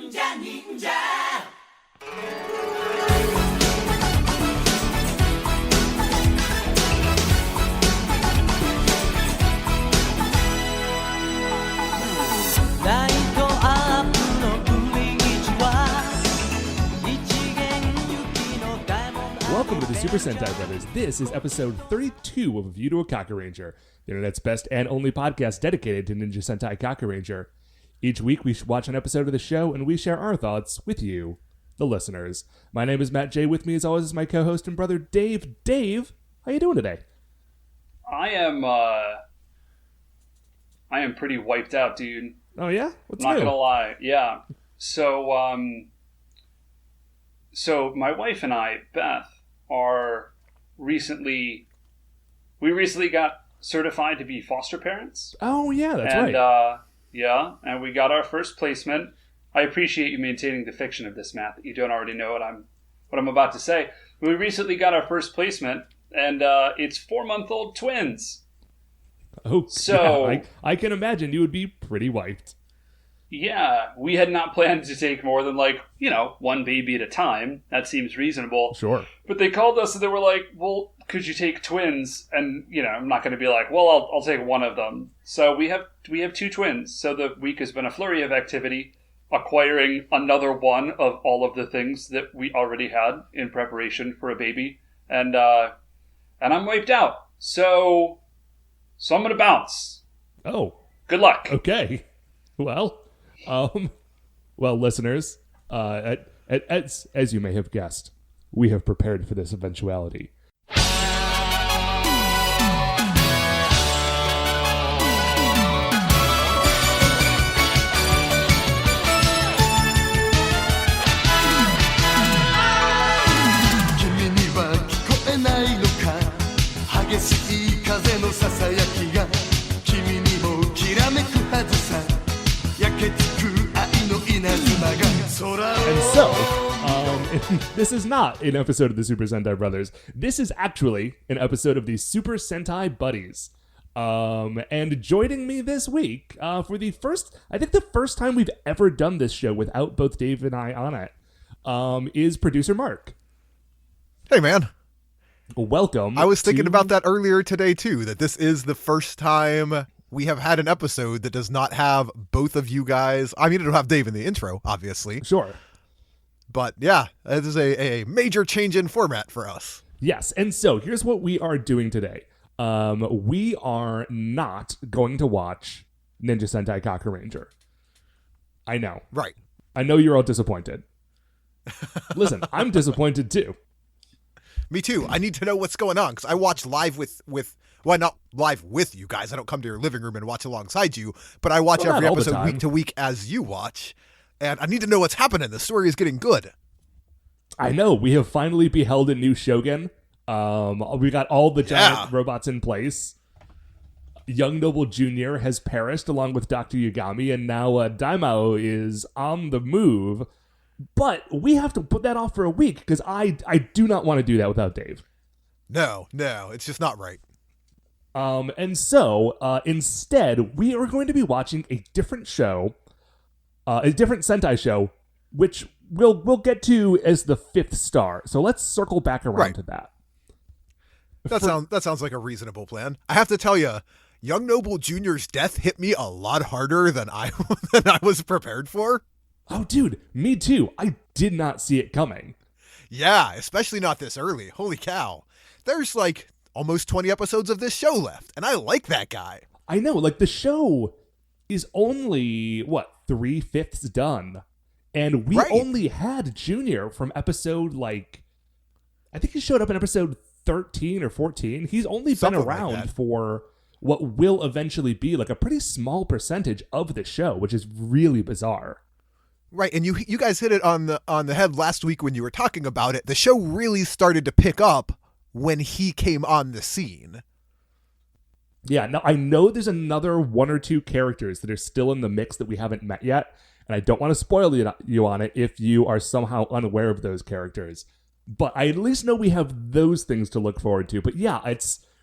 Welcome to the Super Sentai Brothers. This is episode 32 of A View to a Kakuranger, the internet's best and only podcast dedicated to Ninja Sentai Kakuranger. Each week we watch an episode of the show and we share our thoughts with you, the listeners. My name is Matt J. With me as always is my co-host and brother Dave. Dave, how you doing today? I am pretty wiped out, dude. Oh yeah? What's Not new? gonna lie. Yeah. So my wife and I, Beth, we recently got certified to be foster parents. Oh yeah, that's right. And we got our first placement. I appreciate you maintaining the fiction of this, Matt, that you don't already know what I'm about to say. We recently got our first placement, and it's 4-month-old twins. Oh, so yeah, I can imagine you would be pretty wiped. Yeah, we had not planned to take more than, one baby at a time. That seems reasonable. Sure. But they called us and they were like, well, could you take twins? And, I'm not going to be like, well, I'll take one of them. So we have 2 twins. So the week has been a flurry of activity, acquiring another one of all of the things that we already had in preparation for a baby. And I'm wiped out. So I'm going to bounce. Oh. Good luck. Okay. Well, listeners, as you may have guessed, we have prepared for this eventuality. And so, this is not an episode of the Super Sentai Brothers. This is actually an episode of the Super Sentai Buddies. And joining me this week for the first time we've ever done this show without both Dave and I on it, is producer Mark. Hey, man. Welcome. I was thinking about that earlier today, too, that this is the first time we have had an episode that does not have both of you guys. I mean, it'll have Dave in the intro, obviously. Sure. But yeah, it is a major change in format for us. Yes, and so here's what we are doing today. We are not going to watch Ninja Sentai Kakuranger. I know. Right. I know you're all disappointed. Listen, I'm disappointed too. Me too. I need to know what's going on, because I watch live with well, not live with you guys. I don't come to your living room and watch alongside you, but I watch every episode week to week as you watch, and I need to know what's happening. The story is getting good. I know. We have finally beheld a new Shogun. We got all the giant robots in place. Young Noble Jr. has perished along with Dr. Yagami, and now Daimao is on the move. But we have to put that off for a week, because I do not want to do that without Dave. No, it's just not right. And so, instead, we are going to be watching a different show, a different Sentai show, which we'll get to as the 5th star. So let's circle back around to that. That sounds like a reasonable plan. I have to tell you, Young Noble Jr.'s death hit me a lot harder than I was prepared for. Oh, dude, me too. I did not see it coming. Yeah, especially not this early. Holy cow. There's almost 20 episodes of this show left, and I like that guy. I know, the show is only, 3/5 done? And we only had Junior from episode, I think he showed up in episode 13 or 14. He's only been around for what will eventually be, a pretty small percentage of the show, which is really bizarre. Right, and you guys hit it on the head last week when you were talking about it. The show really started to pick up when he came on the scene. Yeah, now I know there's another 1 or 2 characters that are still in the mix that we haven't met yet, and I don't want to spoil you on it if you are somehow unaware of those characters. But I at least know we have those things to look forward to. But yeah,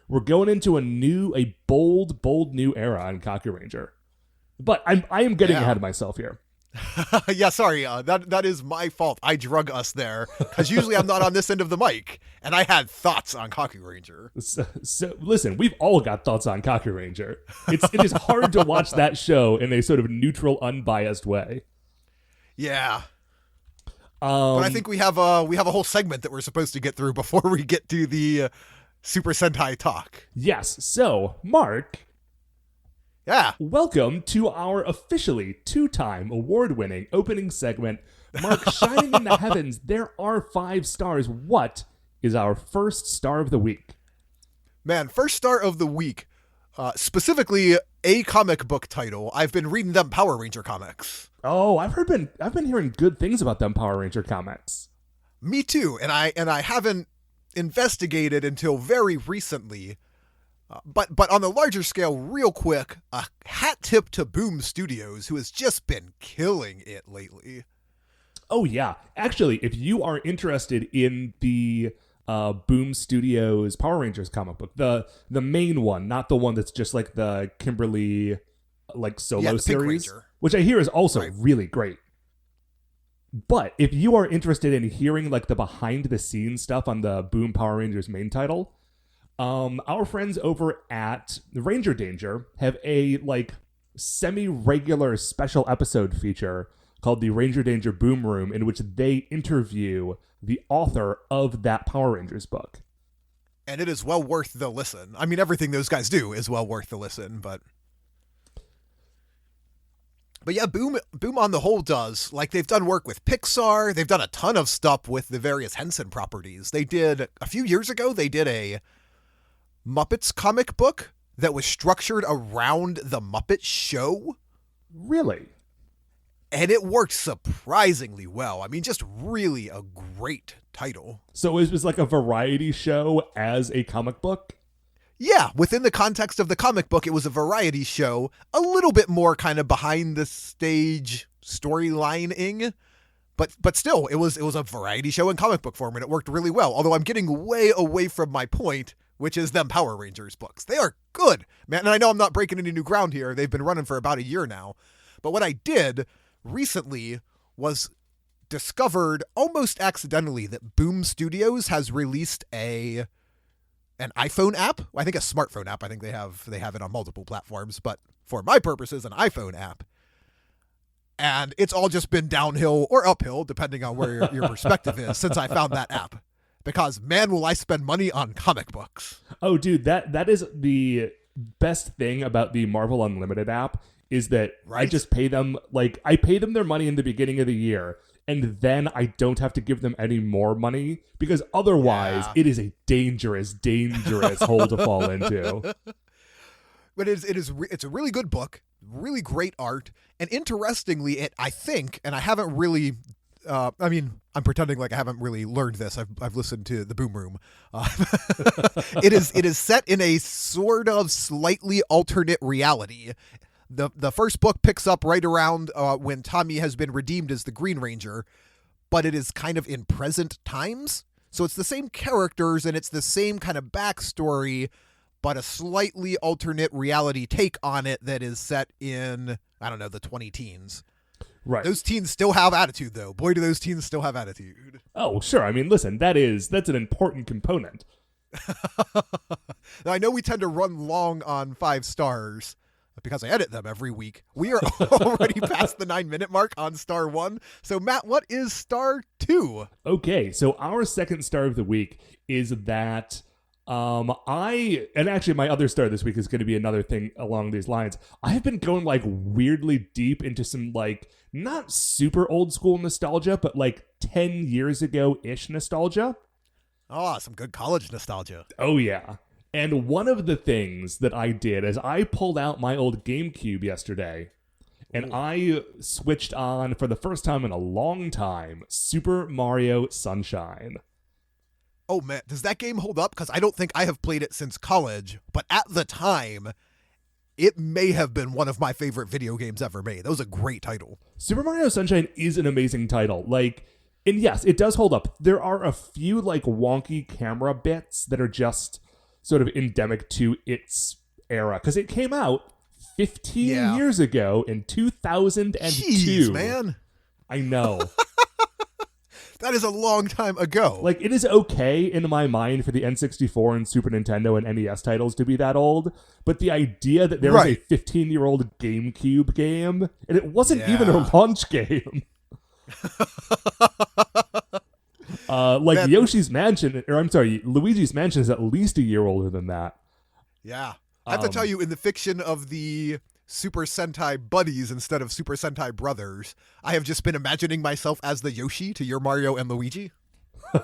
we're going into a bold new era on Kakuranger. But I am getting ahead of myself here. Yeah, sorry. That is my fault. I drug us there because usually I'm not on this end of the mic, and I had thoughts on Kaku Ranger. So listen, we've all got thoughts on Kaku Ranger. It is hard to watch that show in a sort of neutral, unbiased way. Yeah. But I think we have a whole segment that we're supposed to get through before we get to the Super Sentai talk. Yes. So, Mark. Yeah. Welcome to our officially 2-time award-winning opening segment. Mark, shining in the heavens, there are 5 stars. What is our first star of the week? Man, first star of the week, specifically a comic book title. I've been reading them Power Ranger comics. Oh, I've been hearing good things about them Power Ranger comics. Me too, and I haven't investigated until very recently. But on the larger scale, real quick, a hat tip to Boom Studios, who has just been killing it lately. Oh, yeah. Actually, if you are interested in the Boom Studios Power Rangers comic book, the main one, not the one that's just like the Kimberly solo series, which I hear is also really great. But if you are interested in hearing like the behind the scenes stuff on the Boom Power Rangers main title, our friends over at Ranger Danger have a semi-regular special episode feature called the Ranger Danger Boom Room, in which they interview the author of that Power Rangers book. And it is well worth the listen. I mean, everything those guys do is well worth the listen, but yeah, Boom on the whole does. They've done work with Pixar. They've done a ton of stuff with the various Henson properties. They did, a few years ago, they did a Muppets comic book that was structured around the Muppet Show. Really? And it worked surprisingly well. I mean, just really a great title. So it was like a variety show as a comic book? Yeah, within the context of the comic book, it was a variety show, a little bit more kind of behind the stage storylining. But still, it was a variety show in comic book form, and it worked really well. Although I'm getting way away from my point, which is them Power Rangers books. They are good, man. And I know I'm not breaking any new ground here. They've been running for about a year now. But what I did recently was discovered almost accidentally that Boom Studios has released an iPhone app. I think a smartphone app. I think they have it on multiple platforms, but for my purposes, an iPhone app. And it's all just been downhill or uphill, depending on where your perspective is, since I found that app. Because, man, will I spend money on comic books. Oh, dude, that is the best thing about the Marvel Unlimited app, is that I just pay them, I pay them their money in the beginning of the year, and then I don't have to give them any more money, because otherwise it is a dangerous, dangerous hole to fall into. But it's a really good book, really great art, and interestingly, I think, and I haven't really... I'm pretending like I haven't really learned this. I've listened to the Boom Room. It is set in a sort of slightly alternate reality. The first book picks up right around when Tommy has been redeemed as the Green Ranger, but it is kind of in present times. So it's the same characters and it's the same kind of backstory, but a slightly alternate reality take on it that is set in, I don't know, the 20-teens. Right. Those teens still have attitude, though. Boy, do those teens still have attitude. Oh, sure. I mean, listen, that's an important component. Now, I know we tend to run long on 5 stars because I edit them every week. We are already past the 9-minute mark on star 1. So, Matt, what is star 2? Okay, so our second star of the week is that and actually my other star this week is going to be another thing along these lines. I have been going weirdly deep into some not super old school nostalgia, but 10 years ago-ish nostalgia. Oh, some good college nostalgia. Oh, yeah. And one of the things that I did is I pulled out my old GameCube yesterday, and I switched on, for the first time in a long time, Super Mario Sunshine. Oh, man, does that game hold up? Because I don't think I have played it since college, but at the time, it may have been one of my favorite video games ever made. That was a great title. Super Mario Sunshine is an amazing title. And yes, it does hold up. There are a few, wonky camera bits that are just sort of endemic to its era, because it came out 15 years ago in 2002. Jeez, man. I know. That is a long time ago. Like, it is okay in my mind for the N64 and Super Nintendo and NES titles to be that old, but the idea that there was a 15-year-old GameCube game, and it wasn't even a launch game. Yoshi's Mansion, or I'm sorry, Luigi's Mansion is at least a year older than that. Yeah. I have to tell you, in the fiction of the Super Sentai buddies instead of Super Sentai brothers, I have just been imagining myself as the Yoshi to your Mario and Luigi. I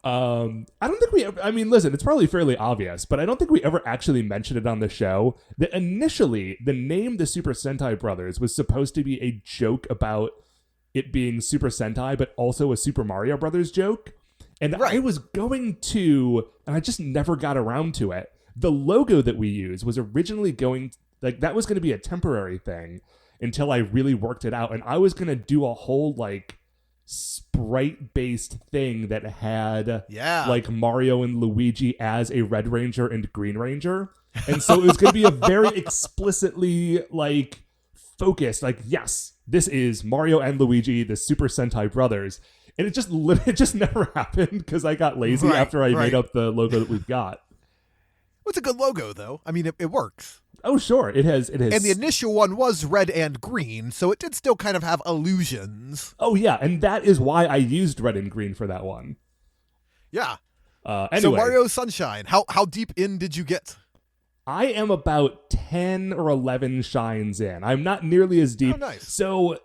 don't think we ever, I mean, listen, it's probably fairly obvious, but I don't think we ever actually mentioned it on the show that initially the name the Super Sentai Brothers was supposed to be a joke about it being Super Sentai, but also a Super Mario Brothers joke. And I was going to, and I just never got around to it. The logo that we used was originally that was going to be a temporary thing until I really worked it out. And I was going to do a whole, sprite-based thing that had, Mario and Luigi as a Red Ranger and Green Ranger. And so it was going to be a very explicitly, focused, yes, this is Mario and Luigi, the Super Sentai Brothers. And it just never happened because I got lazy after I made up the logo that we've got. It's a good logo, though. I mean, it works. Oh, sure. It has. And the initial one was red and green, so it did still kind of have illusions. Oh, yeah. And that is why I used red and green for that one. Yeah. Anyway. So Mario Sunshine, how deep in did you get? I am about 10 or 11 shines in. I'm not nearly as deep. Oh, nice. So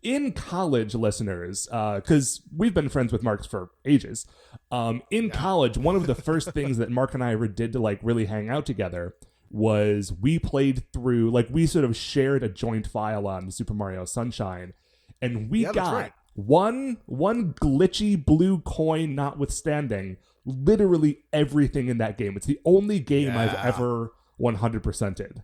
in college, listeners, because we've been friends with Mark for ages, in college, one of the first things that Mark and I did to really hang out together was we played through, we sort of shared a joint file on Super Mario Sunshine, and we got one glitchy blue coin notwithstanding, literally everything in that game. It's the only game I've ever 100%ed.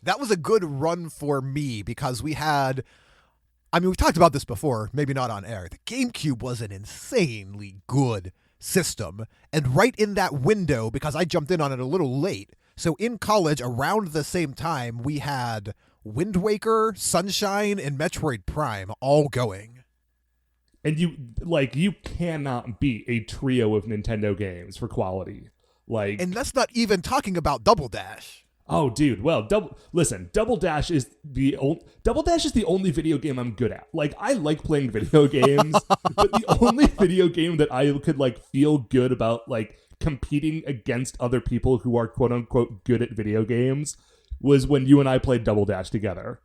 That was a good run for me because we've talked about this before, maybe not on air. The GameCube was an insanely good system. And right in that window, because I jumped in on it a little late, so in college, around the same time, we had Wind Waker, Sunshine, and Metroid Prime all going. And you cannot beat a trio of Nintendo games for quality. And that's not even talking about Double Dash. Oh, dude. Well, Double Dash is the only video game I'm good at. I like playing video games, but the only video game that I could feel good about competing against other people who are quote unquote good at video games was when you and I played Double Dash together.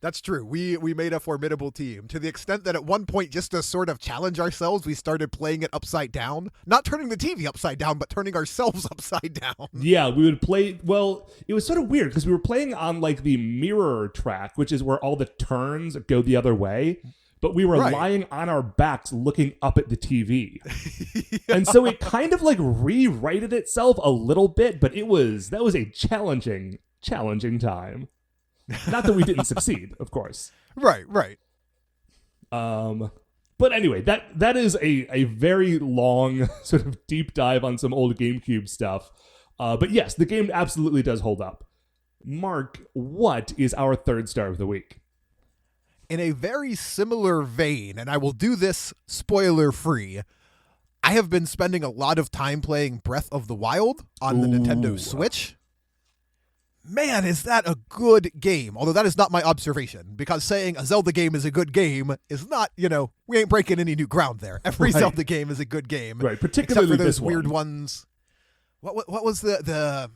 That's true. We made a formidable team to the extent that at one point, just to sort of challenge ourselves, we started playing it upside down. Not turning the TV upside down, but turning ourselves upside down. Yeah, we would play... Well, it was sort of weird because we were playing on the mirror track, which is where all the turns go the other way. But we were lying on our backs looking up at the TV. And so it kind of rewrited itself a little bit, but that was a challenging time. Not that we didn't succeed, of course. Right. But anyway, that is a very long sort of deep dive on some old GameCube stuff. But yes, the game absolutely does hold up. Mark, what is our third star of the week? In a very similar vein, and I will do this spoiler-free, I have been spending a lot of time playing Breath of the Wild on the Nintendo Switch. Man, is that a good game. Although that is not my observation, because saying a Zelda game is a good game is not, we ain't breaking any new ground there. Every Zelda game is a good game. Right, particularly except for those this weird one. ones. What was the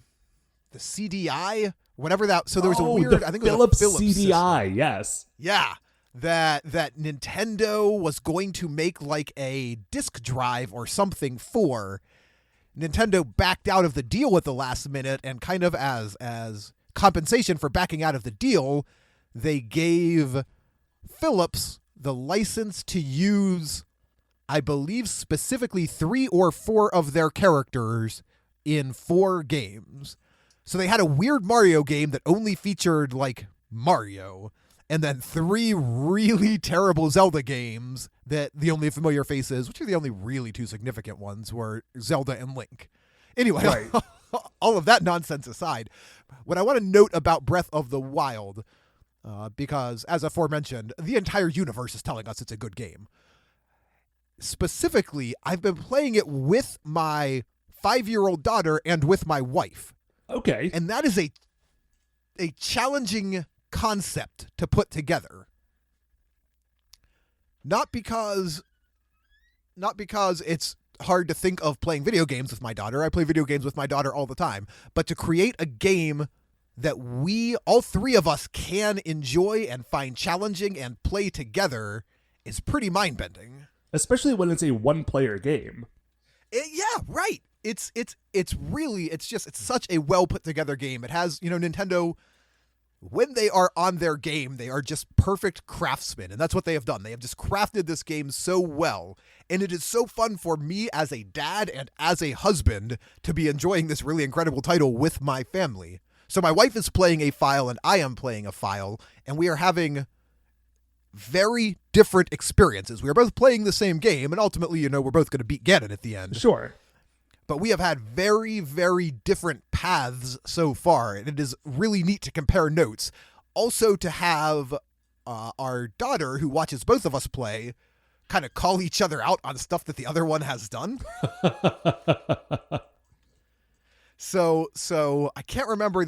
CDI? Whatever that. So there was a weird, I think it was a Philips CDI, system. yes. Yeah. That Nintendo was going to make a disk drive or something for. Nintendo backed out of the deal at the last minute, and kind of as compensation for backing out of the deal, they gave Philips the license to use, I believe, specifically 3 or 4 of their characters in 4 games. So they had a weird Mario game that only featured Mario, and then 3 really terrible Zelda games that the only familiar faces, which are the only really 2 significant ones, were Zelda and Link. Anyway, Right. all of that nonsense aside, what I want to note about Breath of the Wild, because as aforementioned, the entire universe is telling us it's a good game. Specifically, I've been playing it with my 5-year-old daughter and with my wife. Okay. And that is a challenging concept to put together. Not because it's hard to think of playing video games with my daughter. I play video games with my daughter all the time. But to create a game that all three of us can enjoy and find challenging and play together is pretty mind-bending. Especially when it's a one-player game. Yeah, right. It's such a well put together game. It has, Nintendo, when they are on their game, they are just perfect craftsmen, and that's what they have done. They have just crafted this game so well, and it is so fun for me as a dad and as a husband to be enjoying this really incredible title with my family. So my wife is playing a file and I am playing a file, and we are having very different experiences. We are both playing the same game, and ultimately, we're both going to beat Ganon at the end. Sure. But we have had very, very different paths so far, and it is really neat to compare notes. Also to have our daughter, who watches both of us play, kind of call each other out on stuff that the other one has done. So I can't remember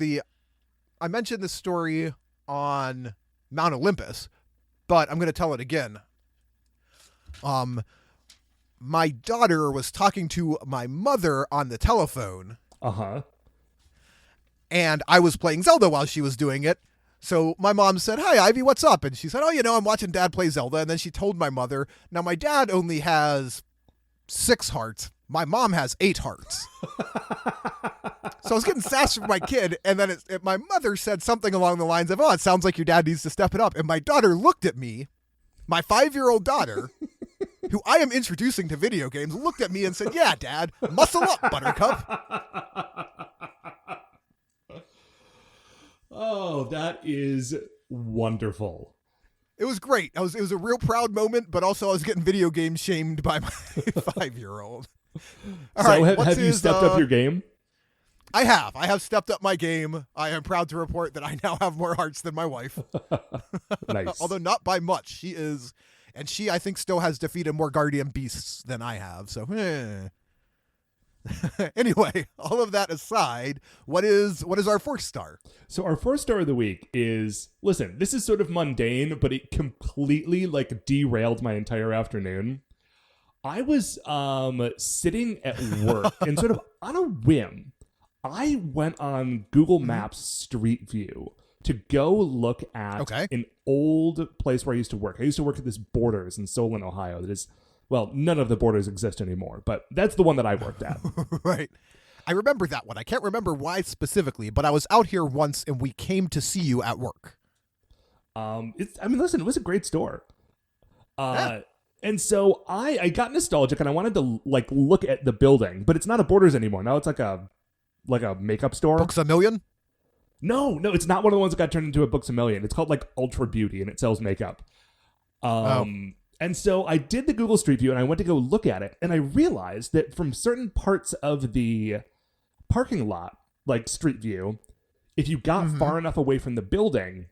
I mentioned this story on Mount Olympus, but I'm going to tell it again. My daughter was talking to my mother on the telephone. Uh-huh. And I was playing Zelda while she was doing it. So my mom said, "Hi, Ivy, what's up?" And she said, "Oh, I'm watching Dad play Zelda." And then she told my mother, now my dad only has 6 hearts. My mom has 8 hearts. So I was getting sassy for my kid. And then my mother said something along the lines of, "Oh, it sounds like your dad needs to step it up." And my daughter looked at me, my 5-year-old daughter, who I am introducing to video games, looked at me and said, "Yeah, Dad, muscle up, Buttercup." Oh, that is wonderful. It was great. It was a real proud moment, but also I was getting video game shamed by my 5-year-old. Have you stepped up your game? I have stepped up my game. I am proud to report that I now have more hearts than my wife. Nice. Although not by much. She, I think, still has defeated more guardian beasts than I have. So, Anyway, all of that aside, what is our 4th star? So our 4th star of the week is, listen, this is sort of mundane, but it completely derailed my entire afternoon. I was sitting at work and sort of on a whim, I went on Google Maps Street View to go look at an old place where I used to work. I used to work at this Borders in Solon, Ohio. That is, well, none of the Borders exist anymore, but that's the one that I worked at. Right. I remember that one. I can't remember why specifically, but I was out here once and we came to see you at work. Listen, it was a great store. Yeah. And so I got nostalgic and I wanted to look at the building, but it's not a Borders anymore. Now it's like a makeup store. Books A Million? No, it's not one of the ones that got turned into a Books A Million. It's called Ultra Beauty and it sells makeup. And so I did the Google Street View and I went to go look at it and I realized that from certain parts of the parking lot, like Street View, if you got far enough away from the building,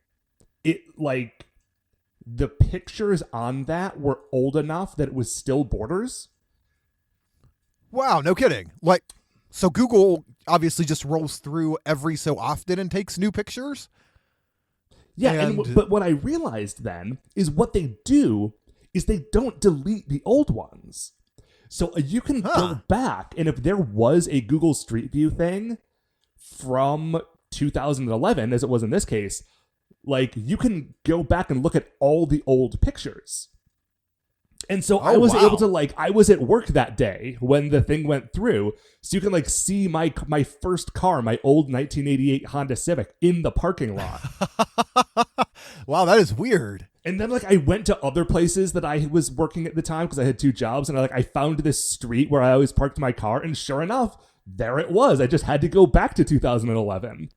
it the pictures on that were old enough that it was still Borders. Wow, no kidding. So Google obviously just rolls through every so often and takes new pictures? Yeah, but what I realized then is what they do is they don't delete the old ones. So you can go back, and if there was a Google Street View thing from 2011, as it was in this case, you can go back and look at all the old pictures. And so I was able to, I was at work that day when the thing went through, so you can, see my first car, my old 1988 Honda Civic, in the parking lot. Wow, that is weird. And then, I went to other places that I was working at the time because I had 2 jobs, and I found this street where I always parked my car, and sure enough, there it was. I just had to go back to 2011.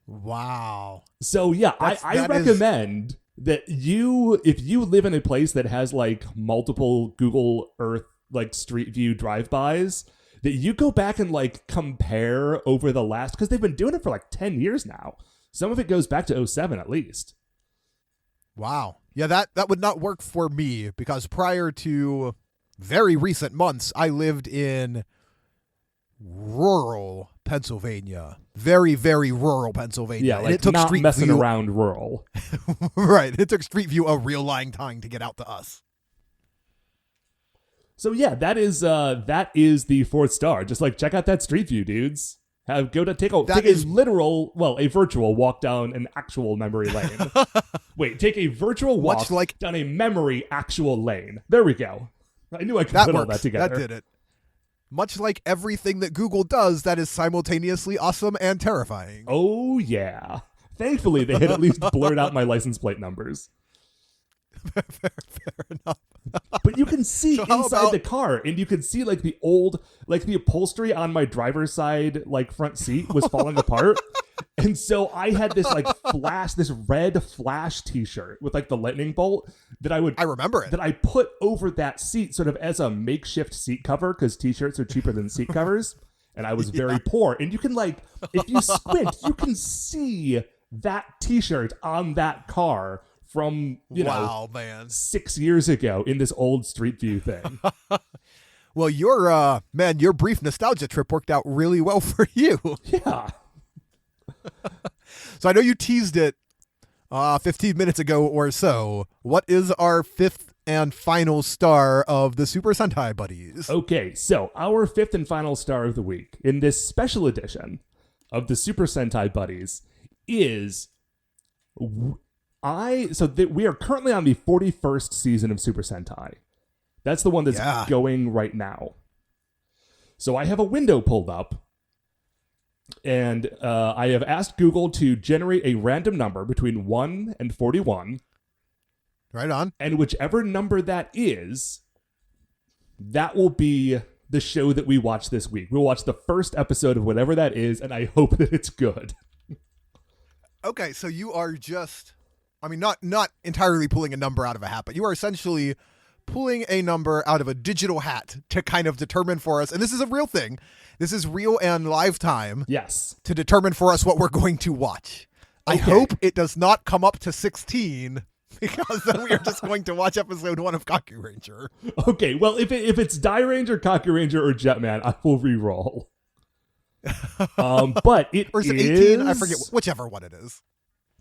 Wow. So, yeah, I recommend that if you live in a place that has, multiple Google Earth, Street View drive-bys, that you go back and like compare over the last, because they've been doing it for like 10 years now. Some of it goes back to 2007 at least. Wow. Yeah, that would not work for me because prior to very recent months, I lived in rural Pennsylvania. Very, very rural Pennsylvania. Yeah, like and it took not Street messing View, around rural. Right. It took Street View a real long time to get out to us. So yeah, that is the 4th star. Just like check out that Street View, dudes. Take a virtual walk down an actual memory lane. Wait, take a virtual walk down a memory actual lane. There we go. I knew I could put all that together. That did it. Much like everything that Google does that is simultaneously awesome and terrifying. Oh yeah. Thankfully, they had at least blurred out my license plate numbers. Fair enough. But you can see inside the car, and you can see like the upholstery on my driver's side, like front seat was falling apart. And so I had this like this red flash t-shirt with like the lightning bolt I remember it. That I put over that seat sort of as a makeshift seat cover because t-shirts are cheaper than seat covers. And I was very poor. And you can like, if you squint, you can see that t-shirt on that car from, wow, man, 6 years ago in this old Street View thing. Well, your brief nostalgia trip worked out really well for you. Yeah. So I know you teased it 15 minutes ago or so. What is our 5th and final star of the Super Sentai Buddies? Okay, so our 5th and final star of the week in this special edition of the Super Sentai Buddies is... we are currently on the 41st season of Super Sentai. That's the one that's going right now. So I have a window pulled up, and I have asked Google to generate a random number between 1 and 41. Right on. And whichever number that is, that will be the show that we watch this week. We'll watch the first episode of whatever that is, and I hope that it's good. Okay, so you are just... I mean, not entirely pulling a number out of a hat, but you are essentially pulling a number out of a digital hat to kind of determine for us. And this is a real thing. This is real and live time. Yes. To determine for us what we're going to watch. Okay. I hope it does not come up to 16 because then we are just going to watch episode 1 of Kaku Ranger. Okay, well, if it's Die Ranger, Kaku Ranger, or Jetman, I will re-roll. But it or is it 18? I forget. Whichever one it is.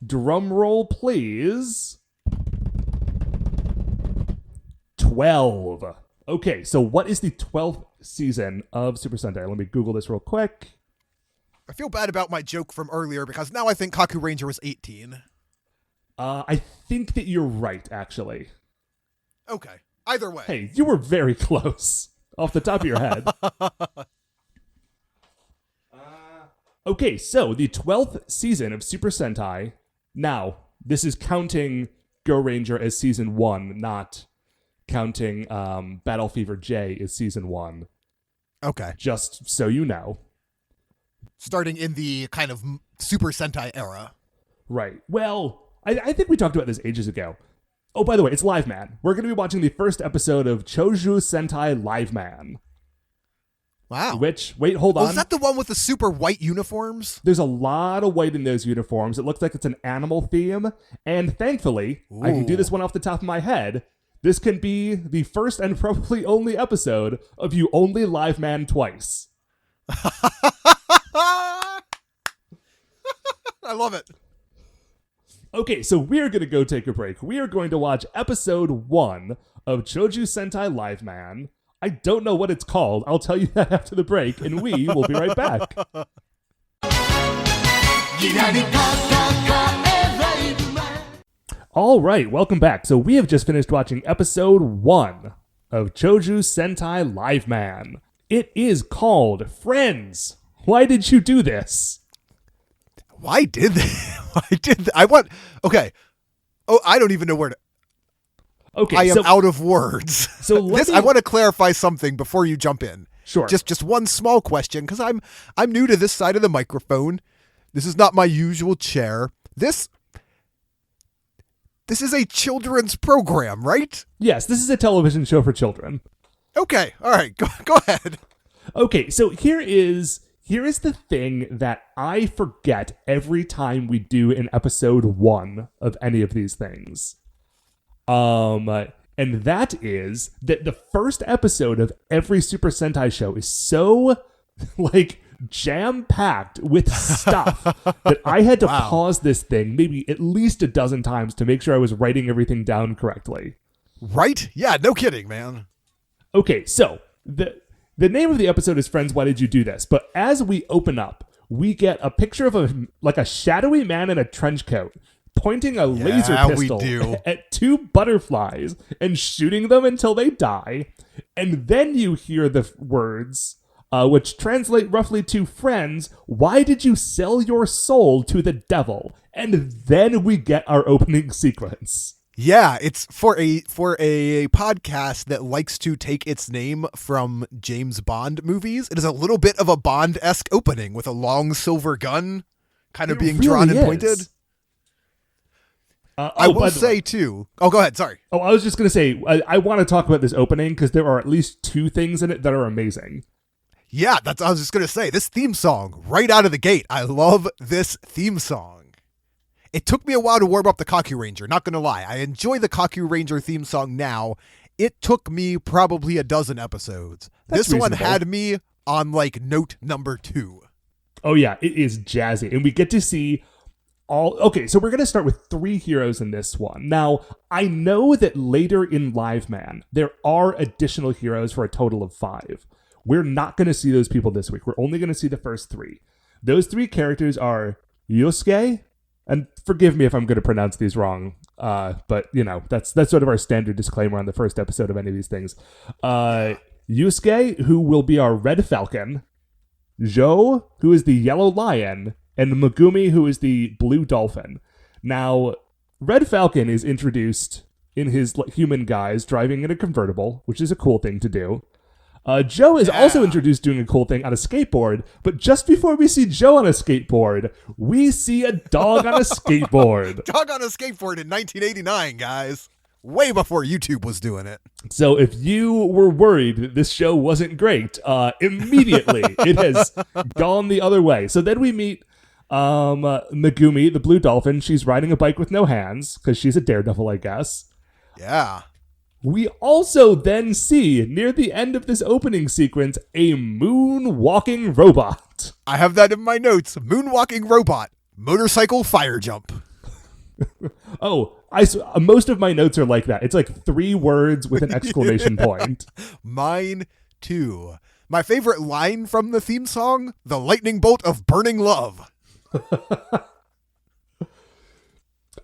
Drum roll, please. 12. Okay, so what is the 12th season of Super Sentai? Let me Google this real quick. I feel bad about my joke from earlier because now I think Kaku Ranger was 18. I think that you're right, actually. Okay. Either way. Hey, you were very close off the top of your head. Okay, so the 12th season of Super Sentai. Now, this is counting Go Ranger as season 1, not counting Battle Fever J as season 1. Okay. Just so you know. Starting in the kind of Super Sentai era. Right. Well, I think we talked about this ages ago. Oh, by the way, it's Liveman. We're going to be watching the first episode of Chojuu Sentai Liveman. Wow. Wait, hold on. Is that the one with the super white uniforms? There's a lot of white in those uniforms. It looks like it's an animal theme. And thankfully, I can do this one off the top of my head. This can be the first and probably only episode of You Only Liveman Twice. I love it. Okay, so we're going to go take a break. We are going to watch episode 1 of Chojuu Sentai Liveman. I don't know what it's called. I'll tell you that after the break, and we will be right back. All right, welcome back. So we have just finished watching episode 1 of Chojuu Sentai Liveman. It is called Friends. Why did you do this? Why did they? Okay. Oh, I don't even know where to... Okay, I am out of words. So I want to clarify something before you jump in. Sure. Just one small question, because I'm new to this side of the microphone. This is not my usual chair. This is a children's program, right? Yes, this is a television show for children. Okay, all right, go ahead. Okay, so here is the thing that I forget every time we do an episode 1 of any of these things. And that is that the first episode of every Super Sentai show is so, like, jam-packed with stuff that I had to pause this thing maybe at least a dozen times to make sure I was writing everything down correctly. Right? Yeah, no kidding, man. Okay, so the name of the episode is Friends, Why Did You Do This? But as we open up, we get a picture of a shadowy man in a trench coat pointing a laser pistol at 2 butterflies and shooting them until they die. And then you hear the words, which translate roughly to, friends, why did you sell your soul to the devil? And then we get our opening sequence. Yeah, it's for a podcast that likes to take its name from James Bond movies. It is a little bit of a Bond-esque opening with a long silver gun kind of being drawn and pointed. I will say, too... Oh, go ahead. Sorry. Oh, I was just going to say, I want to talk about this opening because there are at least 2 things in it that are amazing. Yeah, I was just going to say, this theme song, right out of the gate. I love this theme song. It took me a while to warm up the Kaku Ranger, not going to lie. I enjoy the Kaku Ranger theme song now. It took me probably a dozen episodes. This one had me on, like, note number 2. Oh, yeah, it is jazzy. And we get to see... Okay, so we're going to start with 3 heroes in this one. Now, I know that later in Liveman, there are additional heroes for a total of 5. We're not going to see those people this week. We're only going to see the first 3. Those 3 characters are Yusuke, and forgive me if I'm going to pronounce these wrong, but, you know, that's sort of our standard disclaimer on the first episode of any of these things. Yusuke, who will be our Red Falcon, Jo, who is the Yellow Lion, and Megumi, who is the Blue Dolphin. Now, Red Falcon is introduced in his human guise, driving in a convertible, which is a cool thing to do. Jo is also introduced doing a cool thing on a skateboard, but just before we see Jo on a skateboard, we see a dog on a skateboard. Dog on a skateboard in 1989, guys. Way before YouTube was doing it. So if you were worried that this show wasn't great, immediately it has gone the other way. So then we meet Megumi, the Blue Dolphin. She's riding a bike with no hands because she's a daredevil, I guess. Yeah. We also then see, near the end of this opening sequence, a moonwalking robot. I have that in my notes. Moonwalking robot. Motorcycle fire jump. Oh, most of my notes are like that. It's like 3 words with an exclamation point. Mine too. My favorite line from the theme song, the lightning bolt of burning love.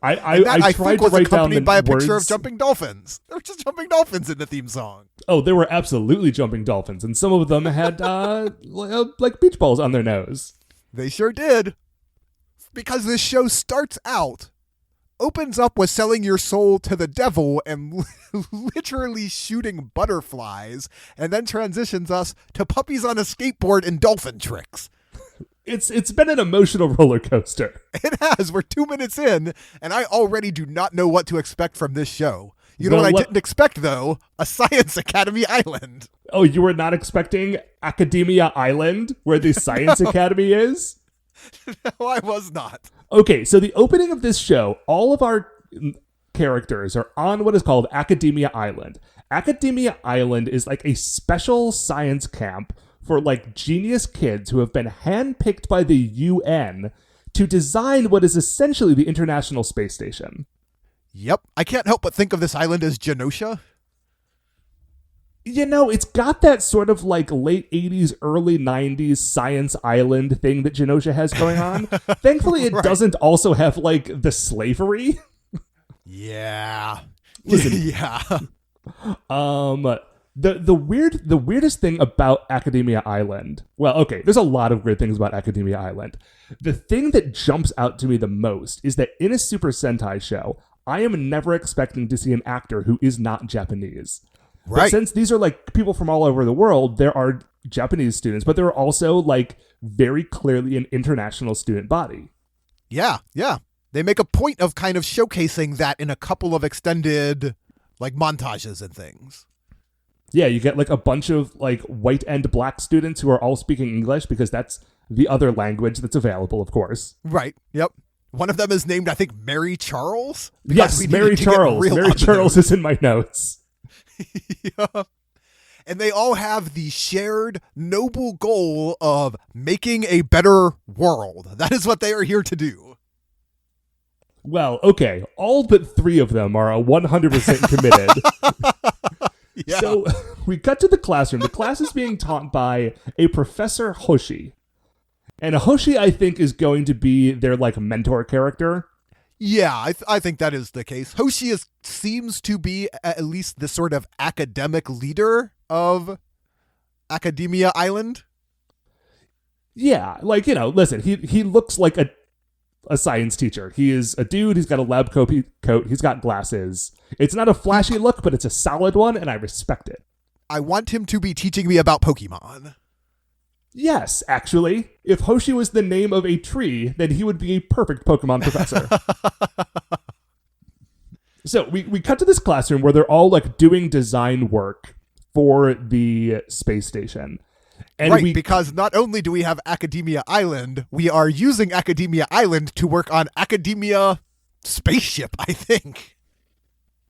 I tried to write down the by a words. Picture of jumping dolphins. There were just jumping dolphins in the theme song. Oh, there were absolutely jumping dolphins, and some of them had like beach balls on their nose. They sure did. Because this show opens up with selling your soul to the devil and literally shooting butterflies, and then transitions us to puppies on a skateboard and dolphin tricks. It's been an emotional roller coaster. It has. We're 2 minutes in, and I already do not know what to expect from this show. You know what I didn't expect, though? A Science Academy Island. Oh, you were not expecting Academia Island, where the Science Academy is? No, I was not. Okay, so the opening of this show, all of our characters are on what is called Academia Island. Academia Island is like a special science camp for like genius kids who have been handpicked by the UN to design what is essentially the International Space Station. Yep. I can't help but think of this island as Genosha. You know, it's got that sort of like late 80s, early 90s science island thing that Genosha has going on. Thankfully, it doesn't also have like the slavery. Yeah. Listen, yeah. The weirdest thing about Academia Island, well, okay, there's a lot of weird things about Academia Island. The thing that jumps out to me the most is that in a Super Sentai show, I am never expecting to see an actor who is not Japanese. Right. But since these are like people from all over the world, there are Japanese students, but there are also like very clearly an international student body. Yeah, yeah. They make a point of kind of showcasing that in a couple of extended like montages and things. Yeah, you get like a bunch of like white and black students who are all speaking English because that's the other language that's available, of course. Right. Yep. One of them is named, I think, Mary Charles. Yes, Mary Charles. Mary Charles is in my notes. Yeah. And they all have the shared noble goal of making a better world. That is what they are here to do. Well, okay. All but 3 of them are 100% committed. Yeah. So we cut to the classroom. The class is being taught by a Professor Hoshi. And Hoshi, I think, is going to be their like mentor character. Yeah, I think that is the case. Hoshi seems to be at least the sort of academic leader of Academia Island. Yeah, like, listen, he looks like a science teacher. He is a dude, he's got a lab coat, he's got glasses. It's not a flashy look, but it's a solid one, and I respect it. I want him to be teaching me about Pokemon. Yes, actually. If Hoshi was the name of a tree, then he would be a perfect Pokemon professor. So we cut to this classroom where they're all like doing design work for the space station. And because not only do we have Academia Island, we are using Academia Island to work on Academia Spaceship, I think.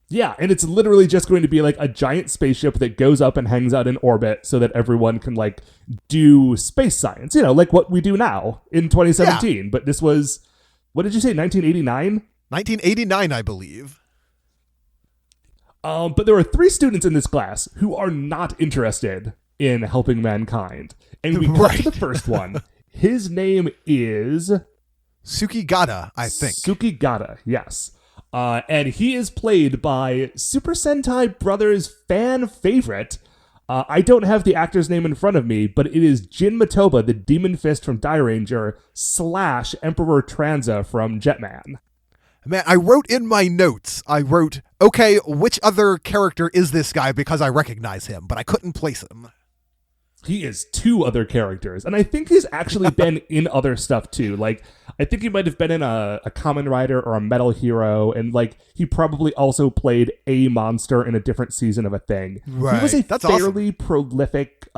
Yeah, and it's literally just going to be like a giant spaceship that goes up and hangs out in orbit so that everyone can like do space science, like what we do now in 2017. Yeah. But this was, what did you say, 1989? 1989, I believe. But there are 3 students in this class who are not interested in helping mankind. And we got to the first one. His name is Tsukigata, I think. Tsukigata, yes. And he is played by Super Sentai Brothers fan favorite. I don't have the actor's name in front of me, but it is Jin Matoba, the Demon Fist from Dairanger / Emperor Tranza from Jetman. Man, I wrote in my notes, okay, which other character is this guy because I recognize him, but I couldn't place him. He is 2 other characters, and I think he's actually been in other stuff too. Like, I think he might have been in a Kamen Rider or a Metal Hero, and like he probably also played a monster in a different season of a thing. Right. He was a That's fairly awesome. Prolific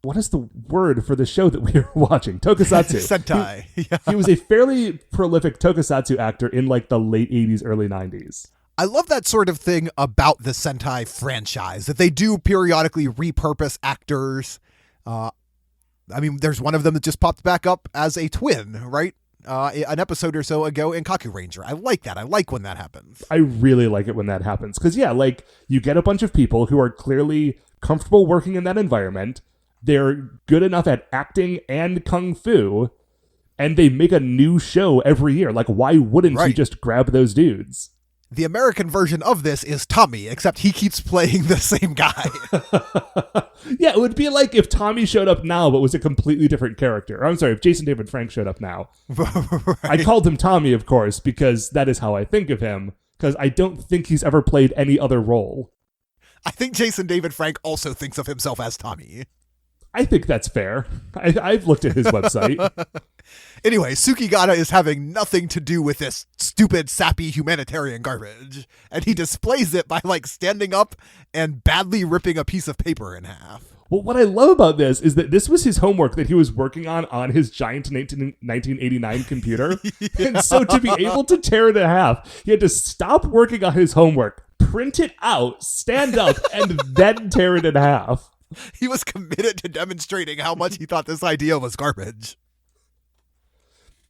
what is the word for the show that we were watching? Tokusatsu. Sentai. He was a fairly prolific tokusatsu actor in like the late 80s, early 90s. I love that sort of thing about the Sentai franchise, that they do periodically repurpose actors. There's one of them that just popped back up as a twin, right? An episode or so ago in Kaku Ranger. I like that. I like when that happens. I really like it when that happens. Because, yeah, like, you get a bunch of people who are clearly comfortable working in that environment. They're good enough at acting and kung fu, and they make a new show every year. Like, why wouldn't you just grab those dudes? The American version of this is Tommy, except he keeps playing the same guy. Yeah, it would be like if Tommy showed up now but was a completely different character. I'm sorry, if Jason David Frank showed up now. Right. I called him Tommy, of course, because that is how I think of him, because I don't think he's ever played any other role. I think Jason David Frank also thinks of himself as Tommy. I think that's fair. I've looked at his website. Anyway, Tsukigata is having nothing to do with this stupid, sappy humanitarian garbage, and he displays it by, like, standing up and badly ripping a piece of paper in half. Well, what I love about this is that this was his homework that he was working on his giant 1989 computer. Yeah. And so to be able to tear it in half, he had to stop working on his homework, print it out, stand up, and then tear it in half. He was committed to demonstrating how much he thought this idea was garbage.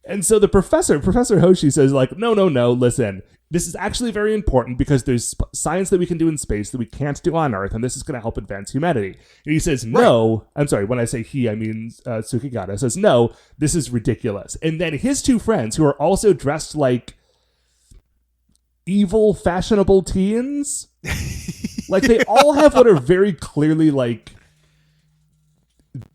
And so the Professor Hoshi says, like, no, listen, this is actually very important because there's science that we can do in space that we can't do on Earth, and this is going to help advance humanity. And he says, no, I'm sorry, when I say he, I mean Tsukigata, says, no, this is ridiculous. And then his 2 friends, who are also dressed like evil, fashionable teens, like, they all have what are very clearly, like,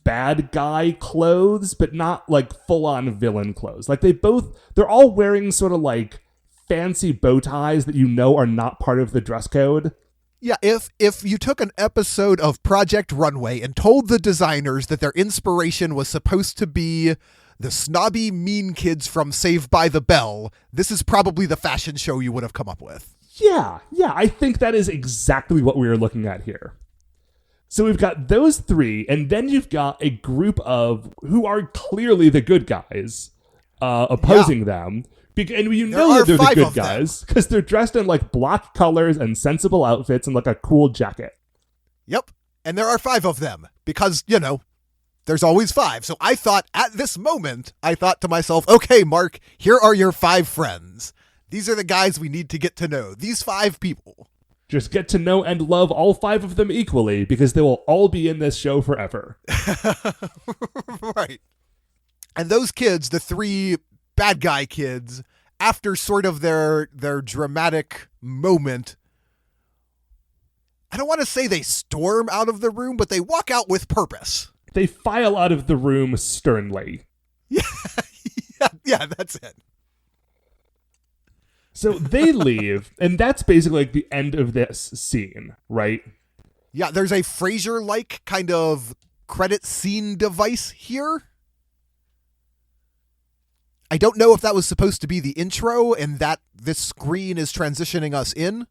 bad guy clothes, but not, like, full-on villain clothes. Like, they're all wearing sort of, like, fancy bow ties that are not part of the dress code. Yeah, if you took an episode of Project Runway and told the designers that their inspiration was supposed to be the snobby, mean kids from Saved by the Bell, this is probably the fashion show you would have come up with. Yeah, I think that is exactly what we are looking at here. So we've got those three, and then you've got a group of who are clearly the good guys opposing them. And you know that they're the good guys because they're dressed in like block colors and sensible outfits and like a cool jacket. Yep. And there are 5 of them because, there's always 5. So I thought at this moment, to myself, okay, Mark, here are your 5 friends. These are the guys we need to get to know. These 5 people. Just get to know and love all 5 of them equally because they will all be in this show forever. Right. And those kids, the 3 bad guy kids, after sort of their dramatic moment, I don't want to say they storm out of the room, but they walk out with purpose. They file out of the room sternly. Yeah, that's it. So they leave, and that's basically like the end of this scene, right? Yeah, there's a Frasier-like kind of credit scene device here. I don't know if that was supposed to be the intro and that this screen is transitioning us in.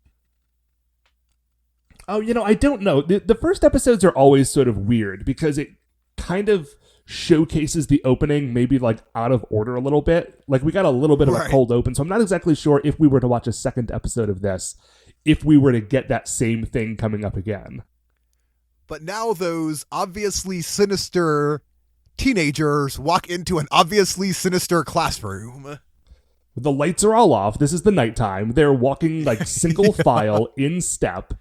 Oh, I don't know. The first episodes are always sort of weird because it kind of showcases the opening maybe like out of order a little bit. Like we got a little bit of a cold open, so I'm not exactly sure if we were to watch a second episode of this, if we were to get that same thing coming up again. But now those obviously sinister teenagers walk into an obviously sinister classroom. The lights are all off. This is the nighttime. They're walking like single file in step.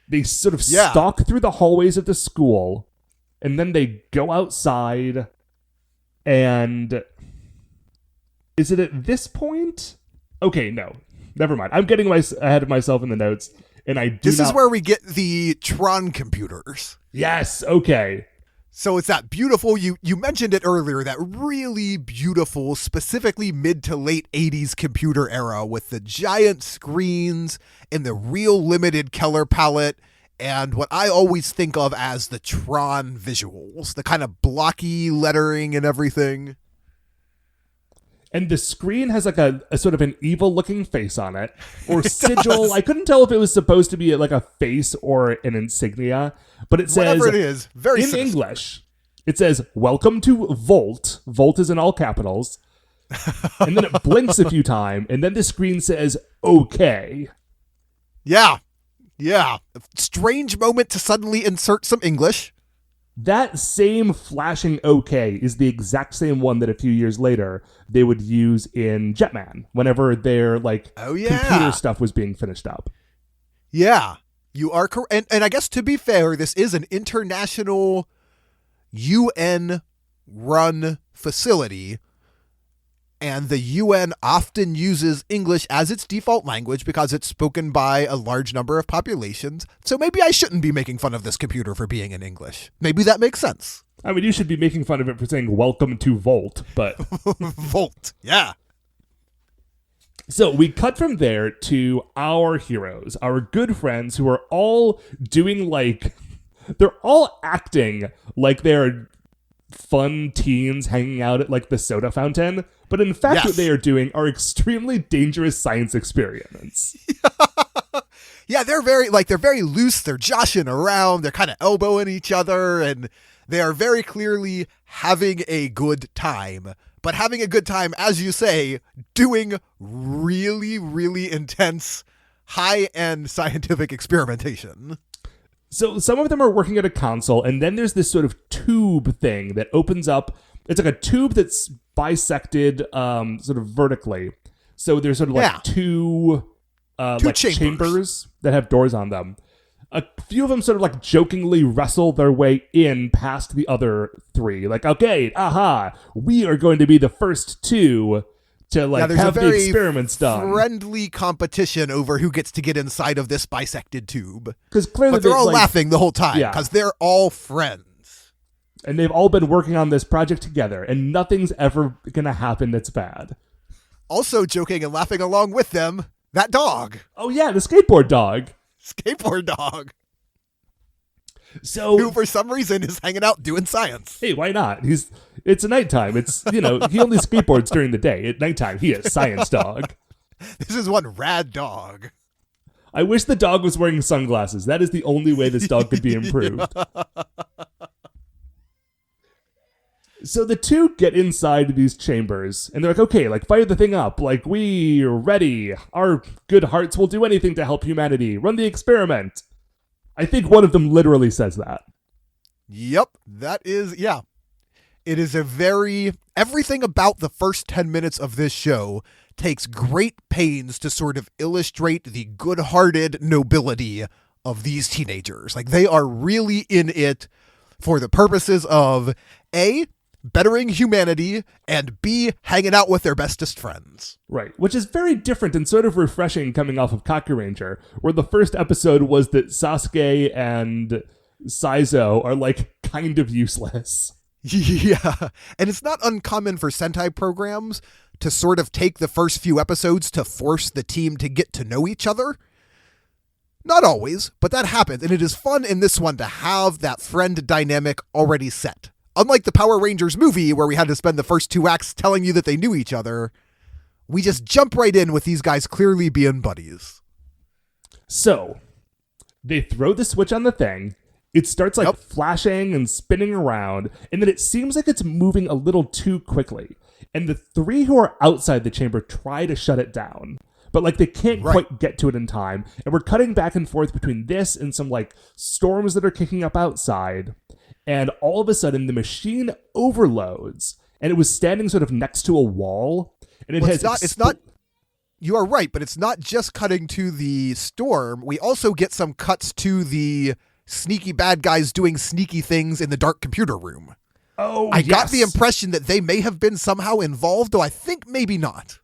They sort of stalk through the hallways of the school, and then they go outside, and is it at this point? Okay, no. Never mind. I'm getting ahead of myself in the notes, and This is where we get the Tron computers. Yes, okay. So it's that beautiful, you mentioned it earlier, that really beautiful, specifically mid to late 80s computer era with the giant screens and the real limited color palette and what I always think of as the Tron visuals, the kind of blocky lettering and everything. And the screen has like a sort of an evil looking face on it, or sigil. Does. I couldn't tell if it was supposed to be like a face or an insignia, but it says, whatever it is, very in sinister. English, it says, "Welcome to Volt." Volt is in all capitals. And then it blinks a few times, and then the screen says, "Okay." Yeah. A strange moment to suddenly insert some English. That same flashing OK is the exact same one that a few years later they would use in Jetman whenever their computer stuff was being finished up. Yeah, you are correct. And I guess to be fair, this is an international UN-run facility, and the UN often uses English as its default language because it's spoken by a large number of populations. So maybe I shouldn't be making fun of this computer for being in English. Maybe that makes sense. I mean, you should be making fun of it for saying "Welcome to Volt," but... Volt, yeah. So we cut from there to our heroes, our good friends who are all doing they're all acting like they're fun teens hanging out at the soda fountain, but in fact what they are doing are extremely dangerous science experiments. Yeah, they're very loose, they're joshing around, they're kind of elbowing each other, and they are very clearly having a good time. But having a good time, as you say, doing really, really intense, high-end scientific experimentation. So some of them are working at a console, and then there's this sort of tube thing that opens up. It's like a tube that's bisected sort of vertically. So there's sort of two chambers that have doors on them. A few of them sort of jokingly wrestle their way in past the other three. Okay, we are going to be the first two to have the experiments done. Friendly competition over who gets to get inside of this bisected tube. Because clearly they're all laughing the whole time because they're all friends. And they've all been working on this project together, and nothing's ever going to happen that's bad. Also joking and laughing along with them, that dog. Oh yeah, the skateboard dog. Skateboard dog. So, who for some reason is hanging out doing science. Hey, why not? It's nighttime. It's, he only skateboards during the day. At nighttime, he is science dog. This is one rad dog. I wish the dog was wearing sunglasses. That is the only way this dog could be improved. So the two get inside these chambers, and they're like, okay, like, fire the thing up. Like, we're ready. Our good hearts will do anything to help humanity. Run the experiment. I think one of them literally says that. Yep, that is, yeah. It is everything about the first 10 minutes of this show takes great pains to sort of illustrate the good-hearted nobility of these teenagers. Like, they are really in it for the purposes of, A, bettering humanity, and B, hanging out with their bestest friends. Right, which is very different and sort of refreshing coming off of Kakuranger, where the first episode was that Sasuke and Saizo are, like, kind of useless. Yeah, and it's not uncommon for Sentai programs to sort of take the first few episodes to force the team to get to know each other. Not always, but that happens, and it is fun in this one to have that friend dynamic already set. Unlike the Power Rangers movie, where we had to spend the first 2 acts telling you that they knew each other, we just jump right in with these guys clearly being buddies. So, they throw the switch on the thing, it starts like flashing and spinning around, and then it seems like it's moving a little too quickly. And the 3 who are outside the chamber try to shut it down, but like they can't quite get to it in time. And we're cutting back and forth between this and some like storms that are kicking up outside. And all of a sudden, the machine overloads, and it was standing sort of next to a wall. And it's not. You are right, but it's not just cutting to the storm. We also get some cuts to the sneaky bad guys doing sneaky things in the dark computer room. Oh, I got the impression that they may have been somehow involved, though I think maybe not.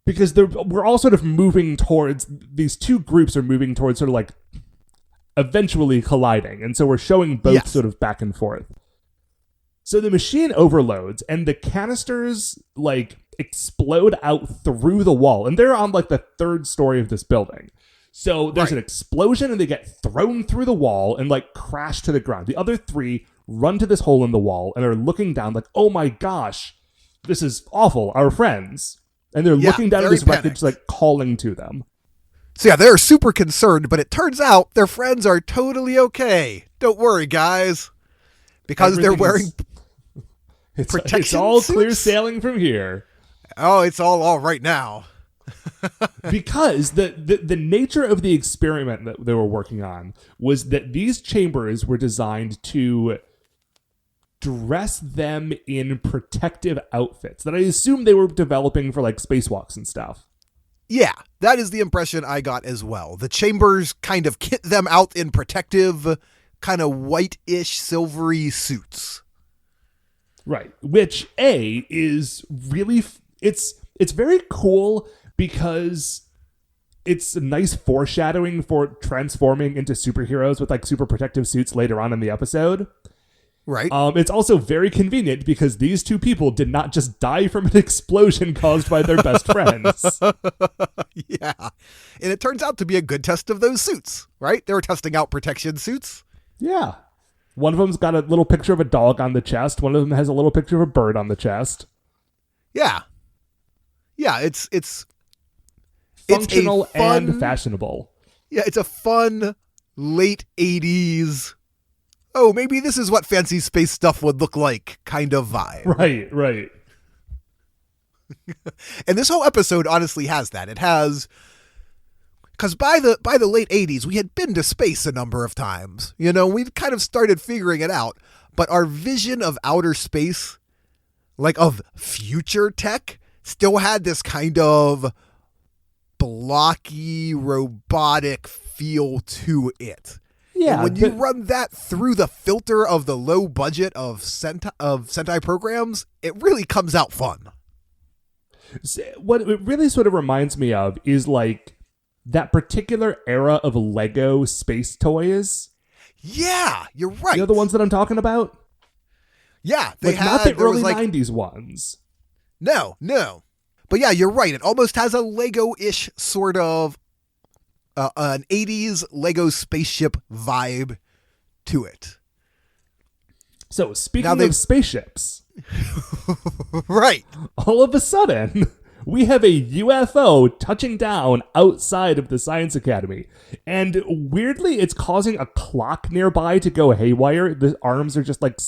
Because we're all sort of moving towards, these two groups are moving towards sort of like eventually colliding. And so we're showing both sort of back and forth. So the machine overloads and the canisters like explode out through the wall. And they're on like the 3rd story of this building. So there's an explosion and they get thrown through the wall and like crash to the ground. The other 3 run to this hole in the wall and are looking down like, oh my gosh, this is awful, our friends. And they're looking down at this wreckage, like calling to them. So yeah, they're super concerned, but it turns out their friends are totally okay. Don't worry, guys. Because they're wearing protection It's all suits? clear sailing from here. Oh, it's all right now. Because the nature of the experiment that they were working on was that these chambers were designed to dress them in protective outfits that I assume they were developing for like spacewalks and stuff. Yeah, that is the impression I got as well. The chambers kind of kit them out in protective, kind of white-ish, silvery suits. Right, which is really it's very cool because it's a nice foreshadowing for transforming into superheroes with like super protective suits later on in the episode. Right. It's also very convenient because these 2 people did not just die from an explosion caused by their best friends. Yeah. And it turns out to be a good test of those suits, right? They were testing out protection suits. Yeah. One of them's got a little picture of a dog on the chest. One of them has a little picture of a bird on the chest. Yeah. Yeah, it's functional and fashionable. Yeah, it's a fun late 80s, oh, maybe this is what fancy space stuff would look like kind of vibe. Right. And this whole episode honestly has that. It has, because by the late 80s, we had been to space a number of times. You know, we'd kind of started figuring it out. But our vision of outer space, like of future tech, still had this kind of blocky, robotic feel to it. Yeah, and when you run that through the filter of the low budget of Sentai programs, it really comes out fun. What it really sort of reminds me of is like that particular era of Lego space toys. Yeah, you're right. You know the ones that I'm talking about? Yeah, they like, not the early 90s ones. No. But yeah, you're right. It almost has a Lego-ish sort of an 80s Lego spaceship vibe to it. So, speaking of spaceships. Right. All of a sudden, we have a UFO touching down outside of the Science Academy. And weirdly, it's causing a clock nearby to go haywire. The arms are just like,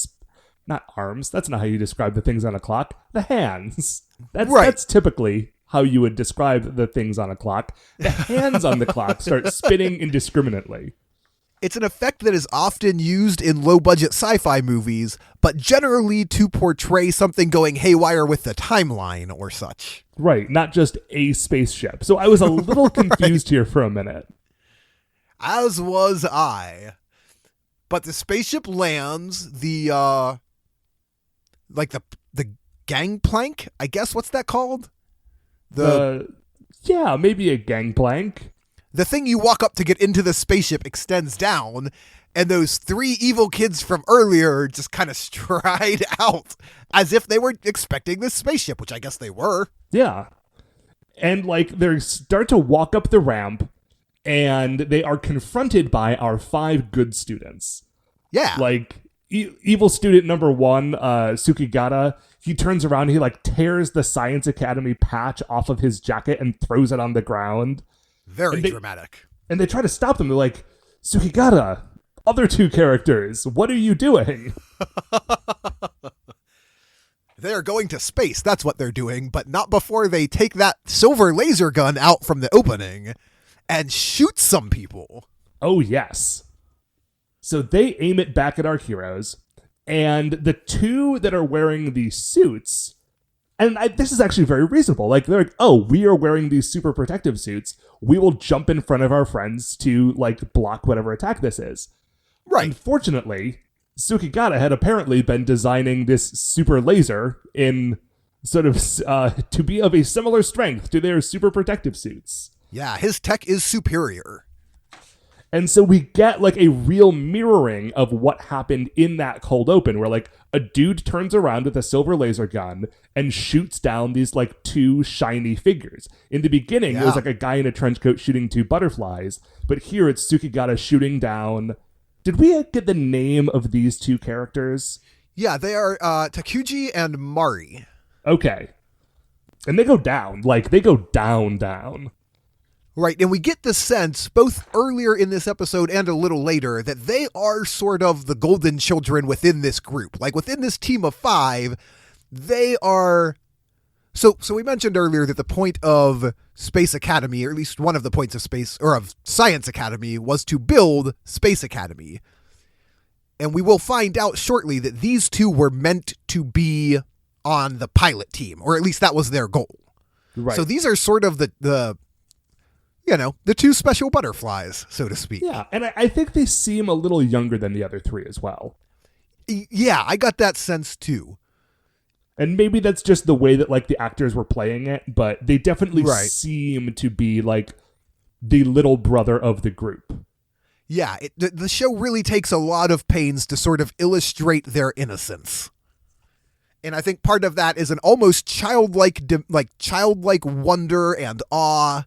not arms, that's not how you describe the things on a clock. The hands. That's typically how you would describe the things on a clock. The hands on the clock start spinning indiscriminately. It's an effect that is often used in low-budget sci-fi movies, but generally to portray something going haywire with the timeline or such. Right, not just a spaceship. So I was a little confused here for a minute. As was I. But the spaceship lands, the gangplank, I guess, what's that called? Yeah, maybe a gangplank. The thing you walk up to get into the spaceship extends down, and those three evil kids from earlier just kind of stride out as if they were expecting this spaceship, which I guess they were. Yeah. And, like, they start to walk up the ramp, and they are confronted by our 5 good students. Yeah. Like, evil student number 1, Sukigata, he turns around and he, like, tears the Science Academy patch off of his jacket and throws it on the ground. Very dramatic. And they try to stop them. They're like, Sukigata, other 2 characters, what are you doing? They're going to space, that's what they're doing, but not before they take that silver laser gun out from the opening and shoot some people. Oh, yes. So they aim it back at our heroes, and the 2 that are wearing the suits, and this is actually very reasonable. Like, they're like, oh, we are wearing these super protective suits. We will jump in front of our friends to, like, block whatever attack this is. Right. Unfortunately, Sukigata had apparently been designing this super laser in sort of to be of a similar strength to their super protective suits. Yeah, his tech is superior. And so we get, like, a real mirroring of what happened in that cold open, where, like, a dude turns around with a silver laser gun and shoots down these, like, 2 shiny figures. In the beginning, it was, like, a guy in a trench coat shooting 2 butterflies, but here it's Sukigata shooting down... Did we get the name of these 2 characters? Yeah, they are Takuji and Mari. Okay. And they go down. Like, they go down. Right, and we get the sense, both earlier in this episode and a little later, that they are sort of the golden children within this group. Like, within this team of 5, they are... So we mentioned earlier that the point of Space Academy, or at least one of the points of Science Academy, was to build Space Academy. And we will find out shortly that these 2 were meant to be on the pilot team, or at least that was their goal. Right. So these are sort of the 2 special butterflies, so to speak. Yeah, and I think they seem a little younger than the other 3 as well. Yeah, I got that sense too. And maybe that's just the way that, like, the actors were playing it, but they definitely seem to be, like, the little brother of the group. Yeah, the show really takes a lot of pains to sort of illustrate their innocence. And I think part of that is an almost childlike wonder and awe.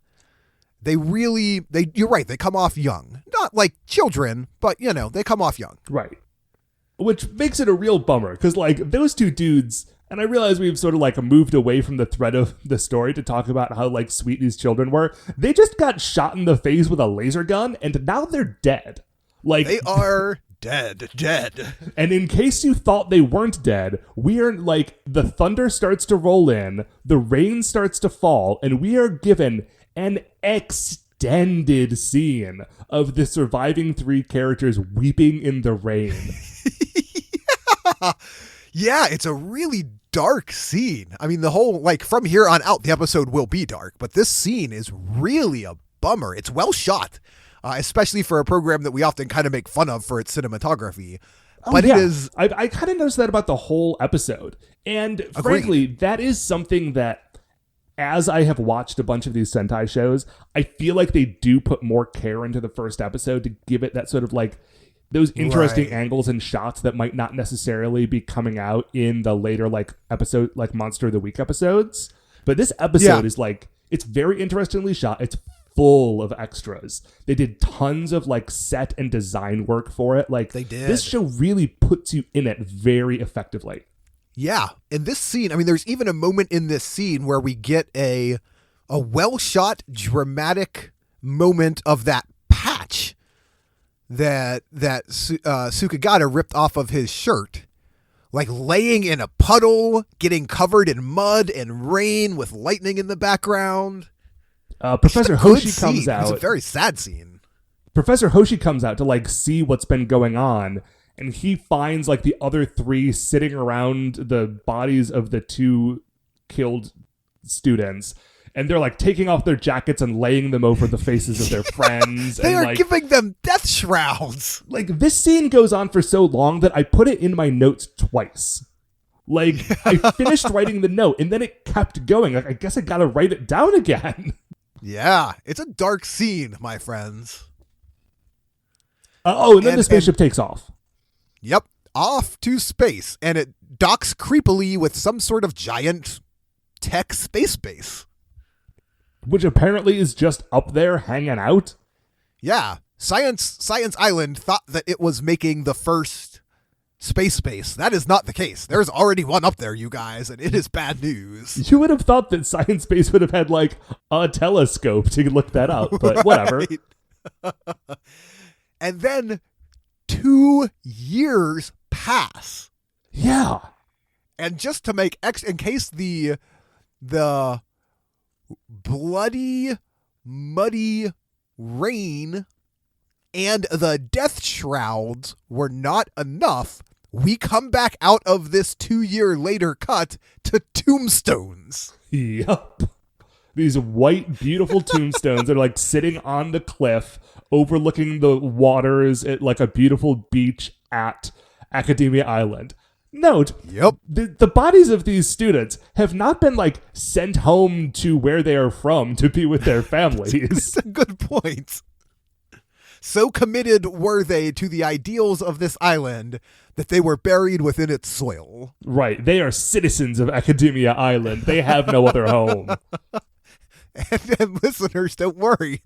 You're right, they come off young. Not like children, but, they come off young. Right. Which makes it a real bummer, because, like, those 2 dudes... And I realize we've sort of, like, moved away from the thread of the story to talk about how, like, sweet these children were. They just got shot in the face with a laser gun, and now they're dead. Like, they are dead. And in case you thought they weren't dead, we are, like, the thunder starts to roll in, the rain starts to fall, and we are given an extended scene of the surviving 3 characters weeping in the rain. Yeah, it's a really dark scene. I mean, the whole, like, from here on out, the episode will be dark, but this scene is really a bummer. It's well shot, especially for a program that we often kind of make fun of for its cinematography. But it is... I kind of noticed that about the whole episode. And frankly, that is something that, as I have watched a bunch of these Sentai shows, I feel like they do put more care into the first episode to give it that sort of, like, those interesting angles and shots that might not necessarily be coming out in the later, like, episode, like, Monster of the Week episodes. But this episode is, like, it's very interestingly shot. It's full of extras. They did tons of, like, set and design work for it. Like, they did. This show really puts you in it very effectively. Yeah, in this scene, I mean, there's even a moment in this scene where we get a well-shot, dramatic moment of that patch that Sukagata ripped off of his shirt, like laying in a puddle, getting covered in mud and rain with lightning in the background. Professor Hoshi comes out. It's a very sad scene. Professor Hoshi comes out to like see what's been going on. And he finds like the other three sitting around the bodies of the two killed students. And they're like taking off their jackets and laying them over the faces of their friends. They and, are giving them death shrouds. Like this scene goes on for so long that I put it in my notes twice. Like I finished writing the note and then it kept going. Like I guess I gotta write it down again. Yeah, it's a dark scene, my friends. And then the spaceship takes off. Yep, off to space, and it docks creepily with some sort of giant tech space base. Which apparently is just up there hanging out. Yeah, Science Island thought that it was making the first space base. That is not the case. There's already one up there, you guys, and it is bad news. You would have thought that Science Base would have had, like, a telescope to look that up, but whatever. And then 2 years pass. Yeah. And just to make in case the bloody, muddy rain and the death shrouds were not enough, we come back out of this 2-year later cut to tombstones. Yep. These white, beautiful tombstones that are like sitting on the cliff overlooking the waters at like a beautiful beach at Academia Island. Note, yep, the bodies of these students have not been like sent home to where they are from to be with their families. It's a good point. So committed were they to the ideals of this island that they were buried within its soil. Right. They are citizens of Academia Island. They have no other home. And listeners, don't worry.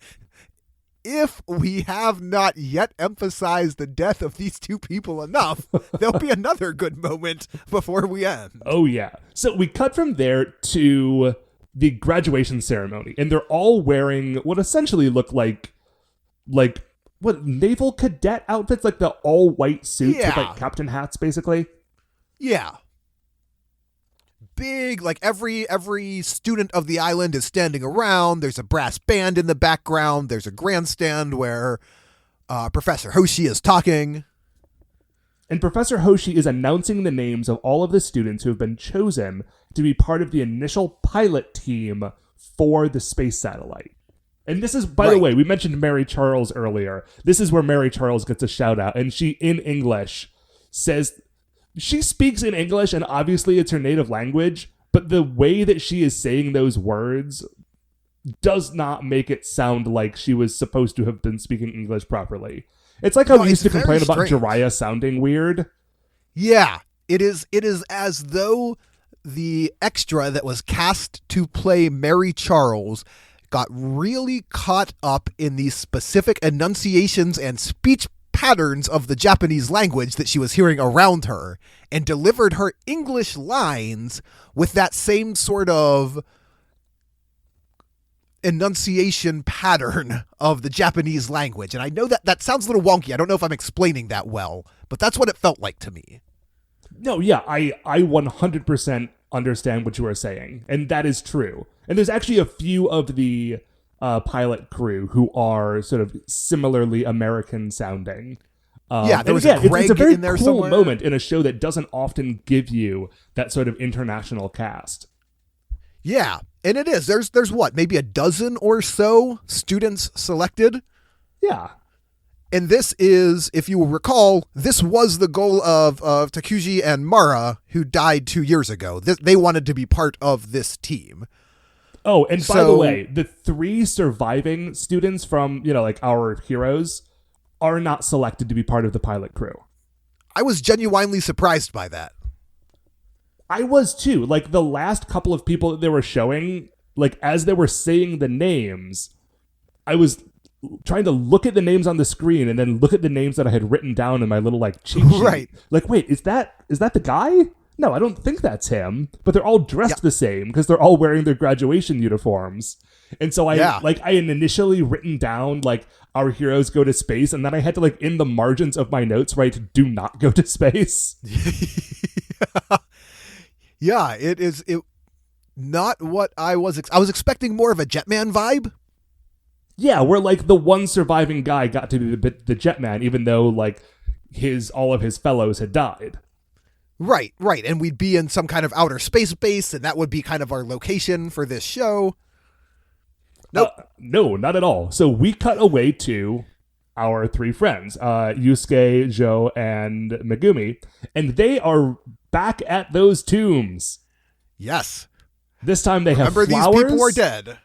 If we have not yet emphasized the death of these two people enough, there'll be another good moment before we end. Oh, yeah. So we cut from there to the graduation ceremony, and they're all wearing what essentially look like what, naval cadet outfits, like the all-white suits with like captain hats, basically? Yeah. Big, like every student of the island is standing around. There's a brass band in the background. There's a grandstand where Professor Hoshi is talking. And Professor Hoshi is announcing the names of all of the students who have been chosen to be part of the initial pilot team for the space satellite. And this is, by the way, we mentioned Mary Charles earlier. This is where Mary Charles gets a shout out. And she, in English, says... She speaks in English, and obviously it's her native language, but the way that she is saying those words does not make it sound like she was supposed to have been speaking English properly. It's like how we used to complain about Jiraiya sounding weird. Yeah, it is as though the extra that was cast to play Mary Charles got really caught up in these specific enunciations and speech patterns of the Japanese language that she was hearing around her and delivered her English lines with that same sort of enunciation pattern of the Japanese language. And I know that sounds a little wonky. I don't know if I'm explaining that well, but that's what it felt like to me. No, yeah, I 100% understand what you are saying, and that is true. And there's actually a few of the pilot crew who are sort of similarly American sounding. There was a Greg it's a very in there cool somewhere. Moment in a show that doesn't often give you that sort of international cast. Yeah, and it is. There's what, maybe a dozen or so students selected? Yeah. And this is, if you will recall, this was the goal of Takuji and Mara, who died 2 years ago. They wanted to be part of this team. Oh, and by the way, the 3 surviving students from, like our heroes are not selected to be part of the pilot crew. I was genuinely surprised by that. I was too. Like the last couple of people that they were showing, like as they were saying the names, I was trying to look at the names on the screen and then look at the names that I had written down in my little like cheat sheet. Right. Like, wait, is that the guy? no, I don't think that's him. But they're all dressed the same because they're all wearing their graduation uniforms. And so I had initially written down like our heroes go to space, and then I had to like in the margins of my notes write do not go to space. Yeah, it not what I was expecting more of a Jetman vibe. Yeah, where like the one surviving guy got to be the Jetman, even though like all of his fellows had died. Right. And we'd be in some kind of outer space base, and that would be kind of our location for this show. Nope. No, not at all. So we cut away to our three friends, Yusuke, Joe, and Megumi, and they are back at those tombs. Yes. This time they have flowers. Remember, these people are dead.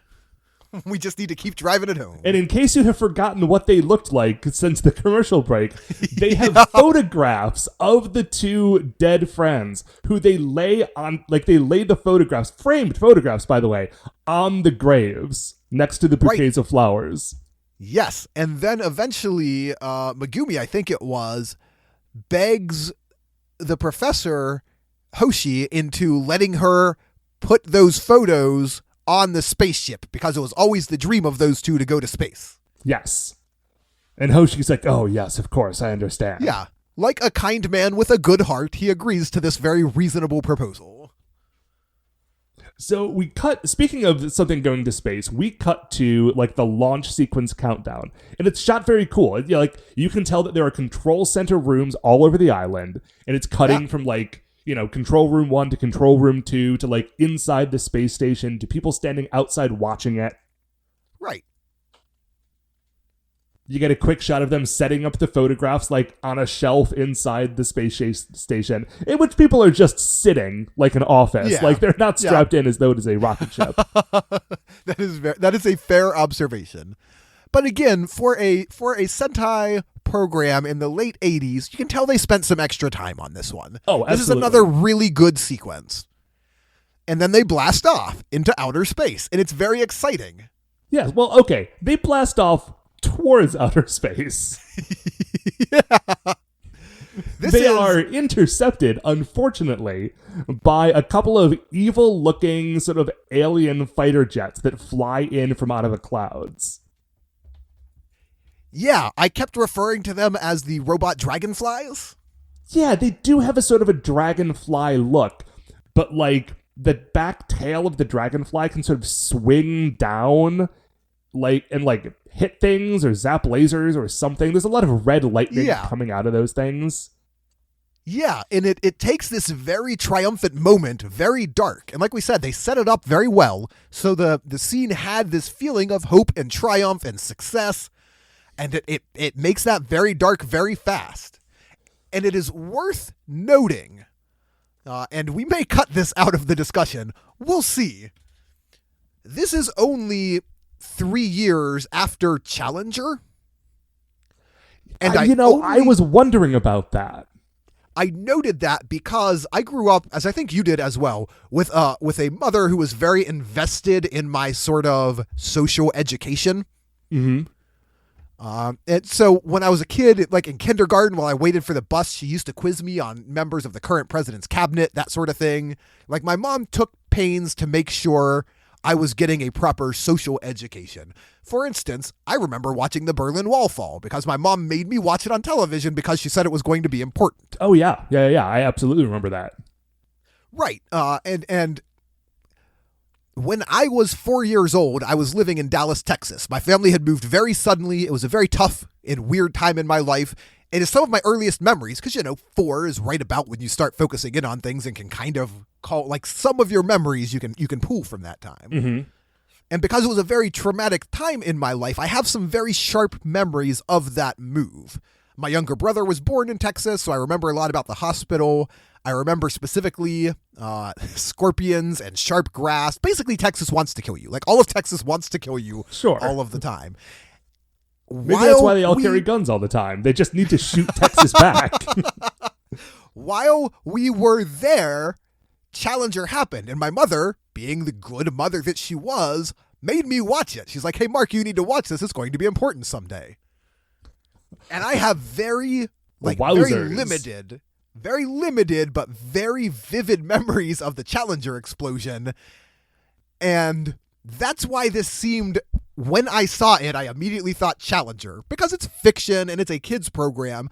We just need to keep driving it home. And in case you have forgotten what they looked like since the commercial break, they have photographs of the two dead friends who they lay the photographs, framed photographs, by the way, on the graves next to the bouquets of flowers. Yes. And then eventually, Megumi, I think it was, begs the professor, Hoshi, into letting her put those photos on the spaceship because it was always the dream of those two to go to space. Yes. And Hoshi's like, oh, yes, of course, I understand. Yeah. Like a kind man with a good heart, he agrees to this very reasonable proposal. So we cut, speaking of something going to space, we cut to like the launch sequence countdown. And it's shot very cool. Like you can tell that there are control center rooms all over the island. And it's cutting from like, control room 1 to control room 2 to like inside the space station to people standing outside watching it. Right. You get a quick shot of them setting up the photographs like on a shelf inside the space station, in which people are just sitting like an office. Yeah. Like they're not strapped in as though it is a rocket ship. That is a fair observation. But again, for a Sentai program in the late 80s, you can tell they spent some extra time on this one. Oh, absolutely. This is another really good sequence. And then they blast off into outer space, and it's very exciting. Yeah, well, okay. They blast off towards outer space. Yeah. They are intercepted, unfortunately, by a couple of evil-looking sort of alien fighter jets that fly in from out of the clouds. Yeah, I kept referring to them as the robot dragonflies. Yeah, they do have a sort of a dragonfly look, but like the back tail of the dragonfly can sort of swing down and hit things or zap lasers or something. There's a lot of red lightning coming out of those things. Yeah, and it takes this very triumphant moment, very dark. And like we said, they set it up very well. So the scene had this feeling of hope and triumph and success. And it makes that very dark very fast. And it is worth noting, and we may cut this out of the discussion, we'll see. This is only 3 years after Challenger. And I was wondering about that. I noted that because I grew up, as I think you did as well, with a mother who was very invested in my sort of social education. Mm-hmm. And so when I was a kid, like in kindergarten, while I waited for the bus, she used to quiz me on members of the current president's cabinet, that sort of thing. Like my mom took pains to make sure I was getting a proper social education. For instance, I remember watching the Berlin Wall fall because my mom made me watch it on television because she said it was going to be important. Oh, yeah. Yeah. I absolutely remember that. Right. And when I was 4 years old, I was living in Dallas, Texas. My family had moved very suddenly. It was a very tough and weird time in my life. It is some of my earliest memories because, 4 is right about when you start focusing in on things and can kind of call, like, some of your memories you can pull from that time. Mm-hmm. And because it was a very traumatic time in my life, I have some very sharp memories of that move. My younger brother was born in Texas, so I remember a lot about the hospital. I remember specifically scorpions and sharp grass. Basically, Texas wants to kill you. Like, all of Texas wants to kill you all of the time. Maybe that's why they all carry guns all the time. They just need to shoot Texas back. While we were there, Challenger happened. And my mother, being the good mother that she was, made me watch it. She's like, hey, Mark, you need to watch this. It's going to be important someday. And I have very limited very limited but very vivid memories of the Challenger explosion. And that's why this seemed, when I saw it, I immediately thought Challenger, because it's fiction and it's a kids program.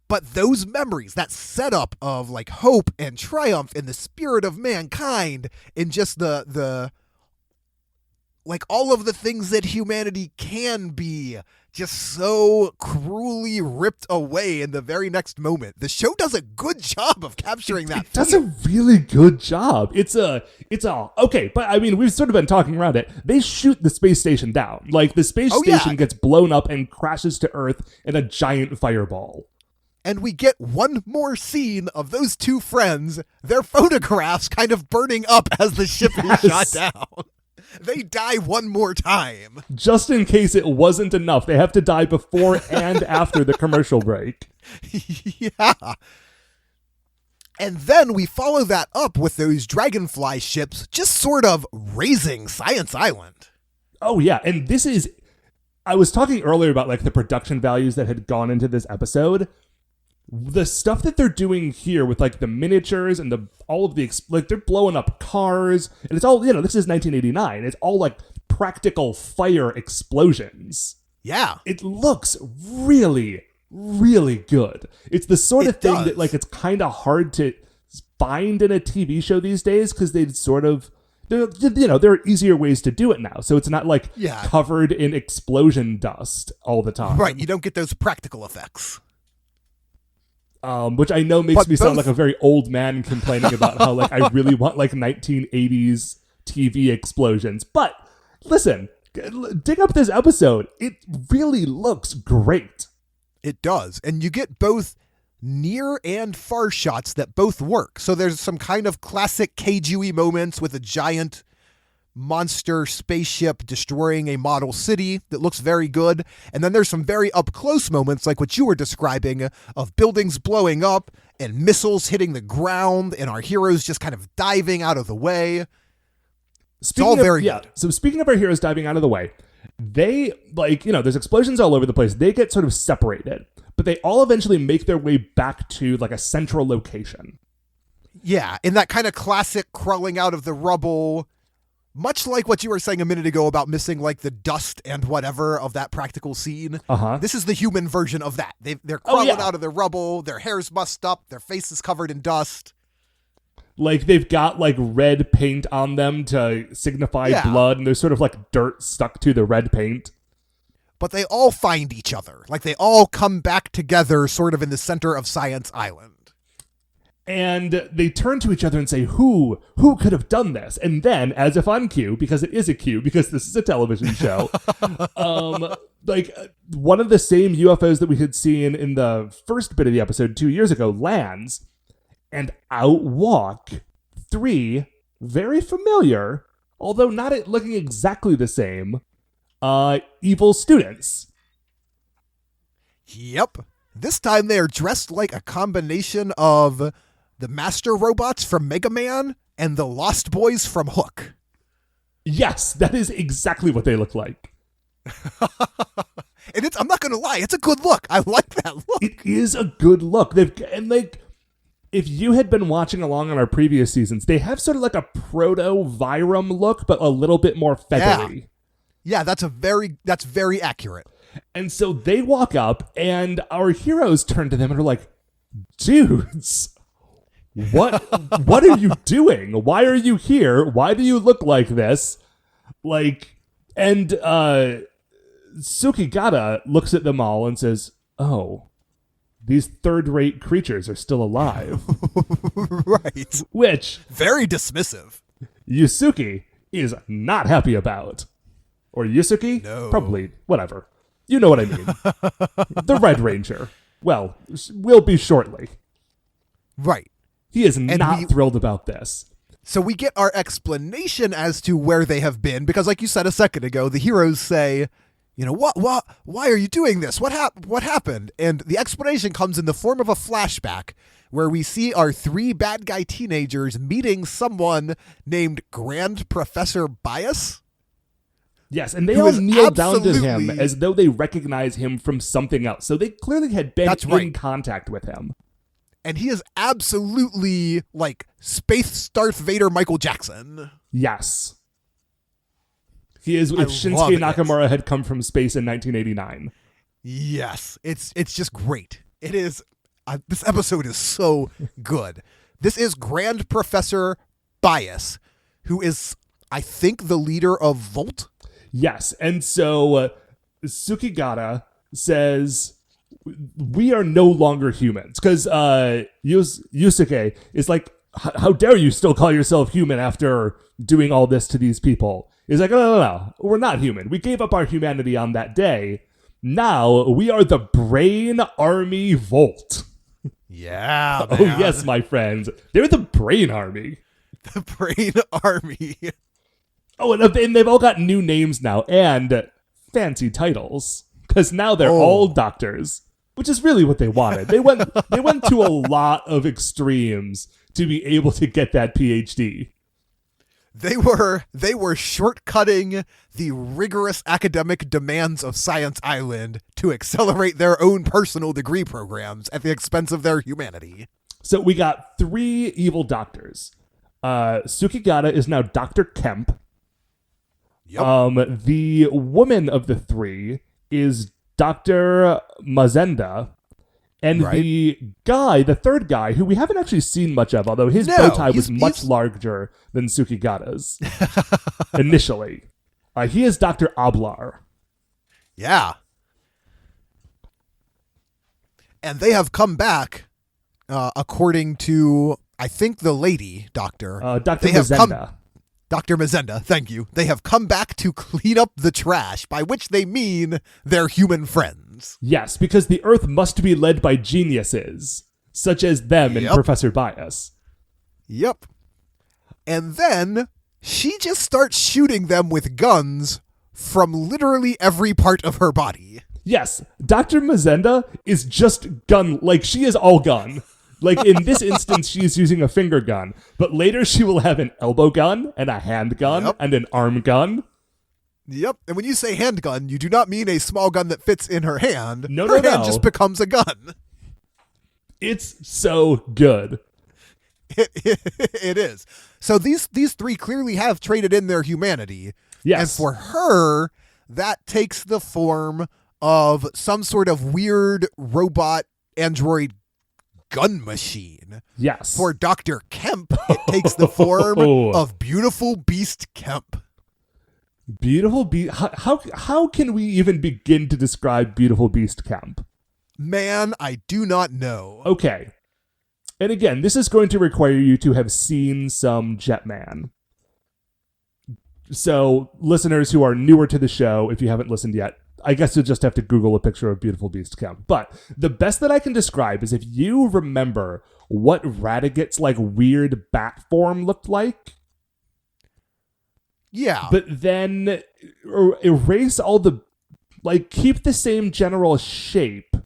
But those memories, that setup of like hope and triumph and the spirit of mankind and just the like all of the things that humanity can be, just so cruelly ripped away in the very next moment. The show does a good job of capturing that. It does a really good job. It's okay, but I mean, we've sort of been talking around it. They shoot the space station down. Like, the space station gets blown up and crashes to Earth in a giant fireball. And we get one more scene of those two friends, their photographs kind of burning up as the ship is shot down. They die one more time. Just in case it wasn't enough, they have to die before and after the commercial break. Yeah. And then we follow that up with those dragonfly ships just sort of razing Science Island. Oh, yeah. And this is... I was talking earlier about like the production values that had gone into this episode. The stuff that they're doing here with like the miniatures and all of the like, they're blowing up cars, and it's all, this is 1989. It's all like practical fire explosions. Yeah, it looks really, really good. It's the sort of thing that like it's kind of hard to find in a TV show these days, because they sort of, there are easier ways to do it now. So it's not like covered in explosion dust all the time. Right, you don't get those practical effects. Which I know makes me sound like a very old man complaining about how like I really want like 1980s TV explosions. But listen, dig up this episode. It really looks great. It does. And you get both near and far shots that both work. So there's some kind of classic Kaiju-y moments with a giant monster spaceship destroying a model city that looks very good. And then there's some very up-close moments like what you were describing of buildings blowing up and missiles hitting the ground and our heroes just kind of diving out of the way. It's all very good. So speaking of our heroes diving out of the way, they, like, there's explosions all over the place. They get sort of separated, but they all eventually make their way back to like a central location. Yeah, in that kind of classic crawling out of the rubble, much like what you were saying a minute ago about missing like the dust and whatever of that practical scene. This is the human version of that. They're crawling out of the rubble, their hair's mussed up, their face is covered in dust. Like they've got like red paint on them to signify blood, and there's sort of like dirt stuck to the red paint. But they all find each other. Like they all come back together sort of in the center of Science Island. And they turn to each other and say, who could have done this? And then, as if on cue, because it is a cue, because this is a television show, like one of the same UFOs that we had seen in the first bit of the episode 2 years ago lands, and out walk three very familiar, although not looking exactly the same, evil students. Yep. This time they are dressed like a combination of the Master Robots from Mega Man and the Lost Boys from Hook. Yes, that is exactly what they look like. And I'm not going to lie, it's a good look. I like that look. It is a good look. If you had been watching along on our previous seasons, they have sort of like a proto-Vyram look, but a little bit more feathery. Yeah, that's very accurate. And so they walk up, and our heroes turn to them and are like, dudes, what are you doing? Why are you here? Why do you look like this? And Tsukigata looks at them all and says, oh, these third-rate creatures are still alive. Right. Which... very dismissive. Yusuke is not happy about. Or Yusuke? No. Probably. Whatever. You know what I mean. The Red Ranger. Well, will be shortly. Right. He is not thrilled about this. So we get our explanation as to where they have been, because like you said a second ago, the heroes say, why are you doing this? What happened? And the explanation comes in the form of a flashback where we see our three bad guy teenagers meeting someone named Grand Professor Bias. Yes, and they all kneel down to him as though they recognize him from something else. So they clearly had been in contact with him. and he is absolutely like Space Darth Vader Michael Jackson. Yes. He is if Shinsuke Nakamura had come from space in 1989. Yes. It's just great. It is. This episode is so good. This is Grand Professor Bias, who is, I think, the leader of Volt. Yes. And so Sukigata says, we are no longer humans. Because Yusuke is like, how dare you still call yourself human after doing all this to these people? He's like, no, we're not human. We gave up our humanity on that day. Now we are the Brain Army Volt. Yeah, man. Oh, yes, my friends. They're the Brain Army. The Brain Army. Oh, and they've all got new names now and fancy titles. Because now they're all doctors, which is really what they wanted. They went to a lot of extremes to be able to get that PhD. They were shortcutting the rigorous academic demands of Science Island to accelerate their own personal degree programs at the expense of their humanity. So we got 3 evil doctors. Sukigata is now Dr. Kemp. Yep. The woman of the 3 is Dr. Mazenda. And the guy, the third guy, who we haven't actually seen much of, although his bow tie was much larger than Sukigata's initially. He is Dr. Ablar. Yeah. And they have come back, according to, I think, the lady doctor. Dr. Mazenda. Dr. Mazenda, thank you. They have come back to clean up the trash, by which they mean their human friends. Yes, because the Earth must be led by geniuses, such as them and Professor Bias. Yep. And then she just starts shooting them with guns from literally every part of her body. Yes, Dr. Mazenda is just gun, like she is all gun. Like in this instance, she's using a finger gun, but later she will have an elbow gun and a hand gun and an arm gun. Yep. And when you say handgun, you do not mean a small gun that fits in her hand. No, her hand just becomes a gun. It's so good. It is. So these 3 clearly have traded in their humanity. Yes. And for her, that takes the form of some sort of weird robot android gun machine. Yes. For Dr. Kemp, it takes the form of Beautiful Beast Kemp. Beautiful Beast. How can we even begin to describe Beautiful Beast Kemp? Man, I do not know. Okay. And again, this is going to require you to have seen some Jetman. So, listeners who are newer to the show, if you haven't listened yet, I guess you'll just have to Google a picture of Beautiful Beast Kemp. But the best that I can describe is if you remember what Radigat's like weird bat form looked like. Yeah. But then erase all the, like, keep the same general shape,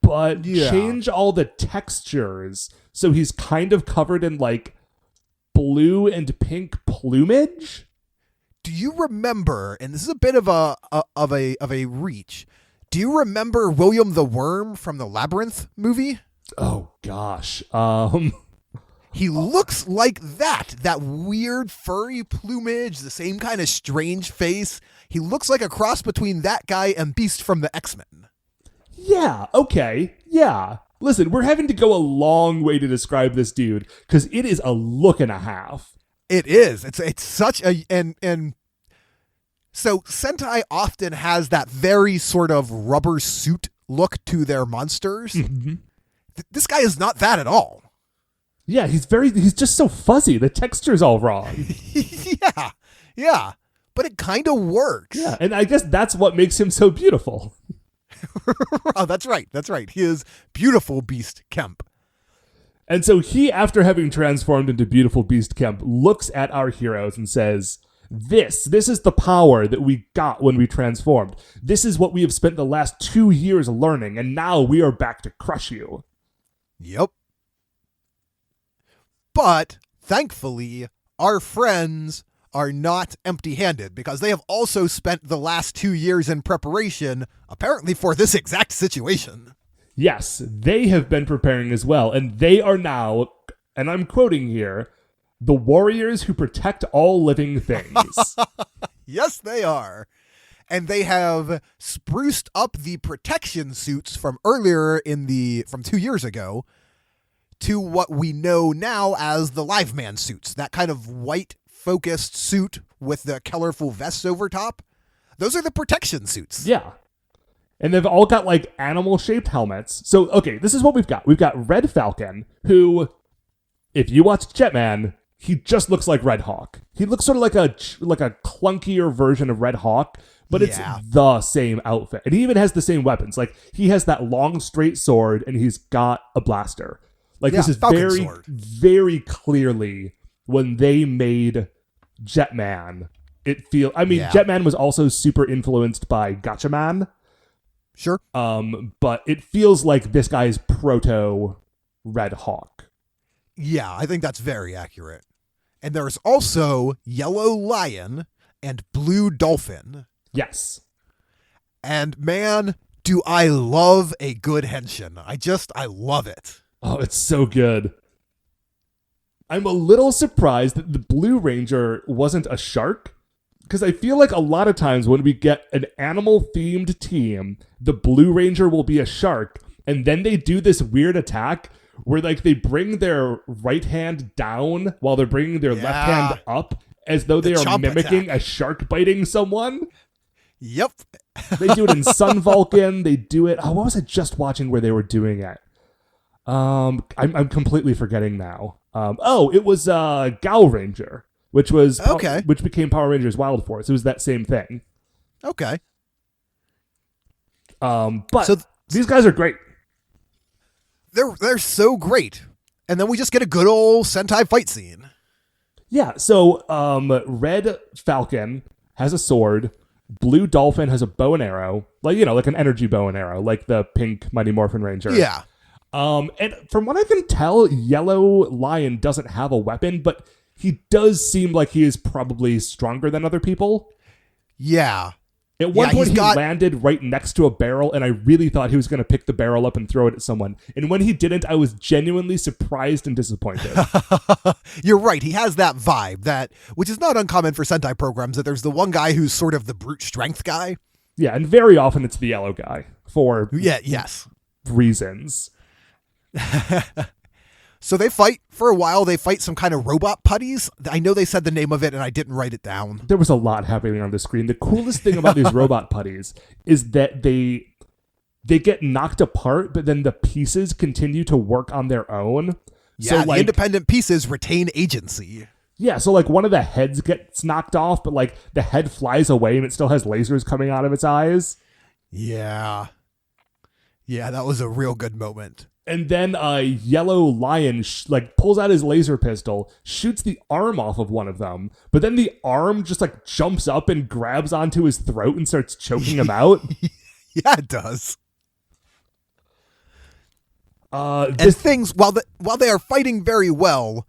but change all the textures so he's kind of covered in, like, blue and pink plumage. Do you remember, and this is a bit of a reach, do you remember William the Worm from the Labyrinth movie? Oh, gosh. He looks like that weird furry plumage, the same kind of strange face. He looks like a cross between that guy and Beast from the X-Men. Yeah, okay, yeah. Listen, we're having to go a long way to describe this dude, because it is a look and a half. It is. It's such a... And so Sentai often has that very sort of rubber suit look to their monsters. Mm-hmm. This guy is not that at all. Yeah, he's just so fuzzy. The texture's all wrong. Yeah. But it kind of works. Yeah, and I guess that's what makes him so beautiful. Oh, that's right. He is Beautiful Beast Kemp. And so he, after having transformed into Beautiful Beast Kemp, looks at our heroes and says, This is the power that we got when we transformed. This is what we have spent the last 2 years learning, and now we are back to crush you. Yep. But, thankfully, our friends are not empty-handed, because they have also spent the last 2 years in preparation, apparently for this exact situation. Yes, they have been preparing as well, and they are now, and I'm quoting here, the warriors who protect all living things. Yes, they are. And they have spruced up the protection suits from earlier from 2 years ago to what we know now as the Liveman suits. That kind of white focused suit with the colorful vests over top. Those are the protection suits. Yeah. And they've all got like animal shaped helmets. So, okay, this is what we've got. We've got Red Falcon, who, if you watch Jetman, he just looks like Red Hawk. He looks sort of like a clunkier version of Red Hawk, but it's the same outfit. And he even has the same weapons. Like, he has that long, straight sword, and he's got a blaster. Like, this is very, very clearly when they made Jetman, Jetman was also super influenced by Gatchaman. Sure. But it feels like this guy's proto Red Hawk. Yeah, I think that's very accurate. And there's also Yellow Lion and Blue Dolphin. Yes. And man, do I love a good henshin. I love it. Oh, it's so good. I'm a little surprised that the Blue Ranger wasn't a shark, because I feel like a lot of times when we get an animal-themed team, the Blue Ranger will be a shark, and then they do this weird attack where like they bring their right hand down while they're bringing their left hand up, as though they are mimicking a shark biting someone. Yep. They do it in Sun Vulcan. They do it. Oh, what was I just watching where they were doing it? I'm completely forgetting now. It was Gal Ranger, which was which became Power Rangers Wild Force. It was that same thing. Okay. But these guys are great. They're so great. And then we just get a good old Sentai fight scene. Yeah, so Red Falcon has a sword, Blue Dolphin has a bow and arrow, like an energy bow and arrow, like the pink Mighty Morphin Ranger. Yeah. And from what I can tell, Yellow Lion doesn't have a weapon, but he does seem like he is probably stronger than other people. Yeah. At one point, he landed right next to a barrel, and I really thought he was going to pick the barrel up and throw it at someone. And when he didn't, I was genuinely surprised and disappointed. You're right. He has that vibe, which is not uncommon for Sentai programs, that there's the one guy who's sort of the brute strength guy. Yeah, and very often it's the yellow guy for reasons. So they fight for a while. They fight some kind of robot putties. I know they said the name of it, and I didn't write it down. There was a lot happening on the screen. The coolest thing about these robot putties is that they get knocked apart, but then the pieces continue to work on their own. Yeah, so, the independent pieces retain agency. Yeah, so like one of the heads gets knocked off, but like the head flies away and it still has lasers coming out of its eyes. Yeah. Yeah, that was a real good moment. And then a Yellow Lion pulls out his laser pistol, shoots the arm off of one of them, but then the arm just jumps up and grabs onto his throat and starts choking him out. Yeah, it does. Things, while they are fighting very well,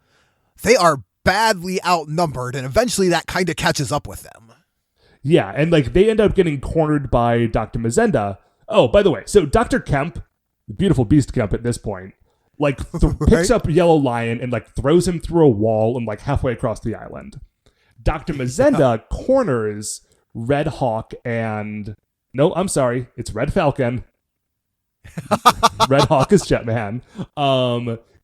they are badly outnumbered, and eventually that kind of catches up with them. Yeah, and they end up getting cornered by Dr. Mazenda. Oh, by the way, so Dr. Kemp, the beautiful Beast Kemp at this point, picks up Yellow Lion and throws him through a wall and halfway across the island. Dr. Mazenda corners Red Hawk and... No, I'm sorry. It's Red Falcon. Red Hawk is Jetman.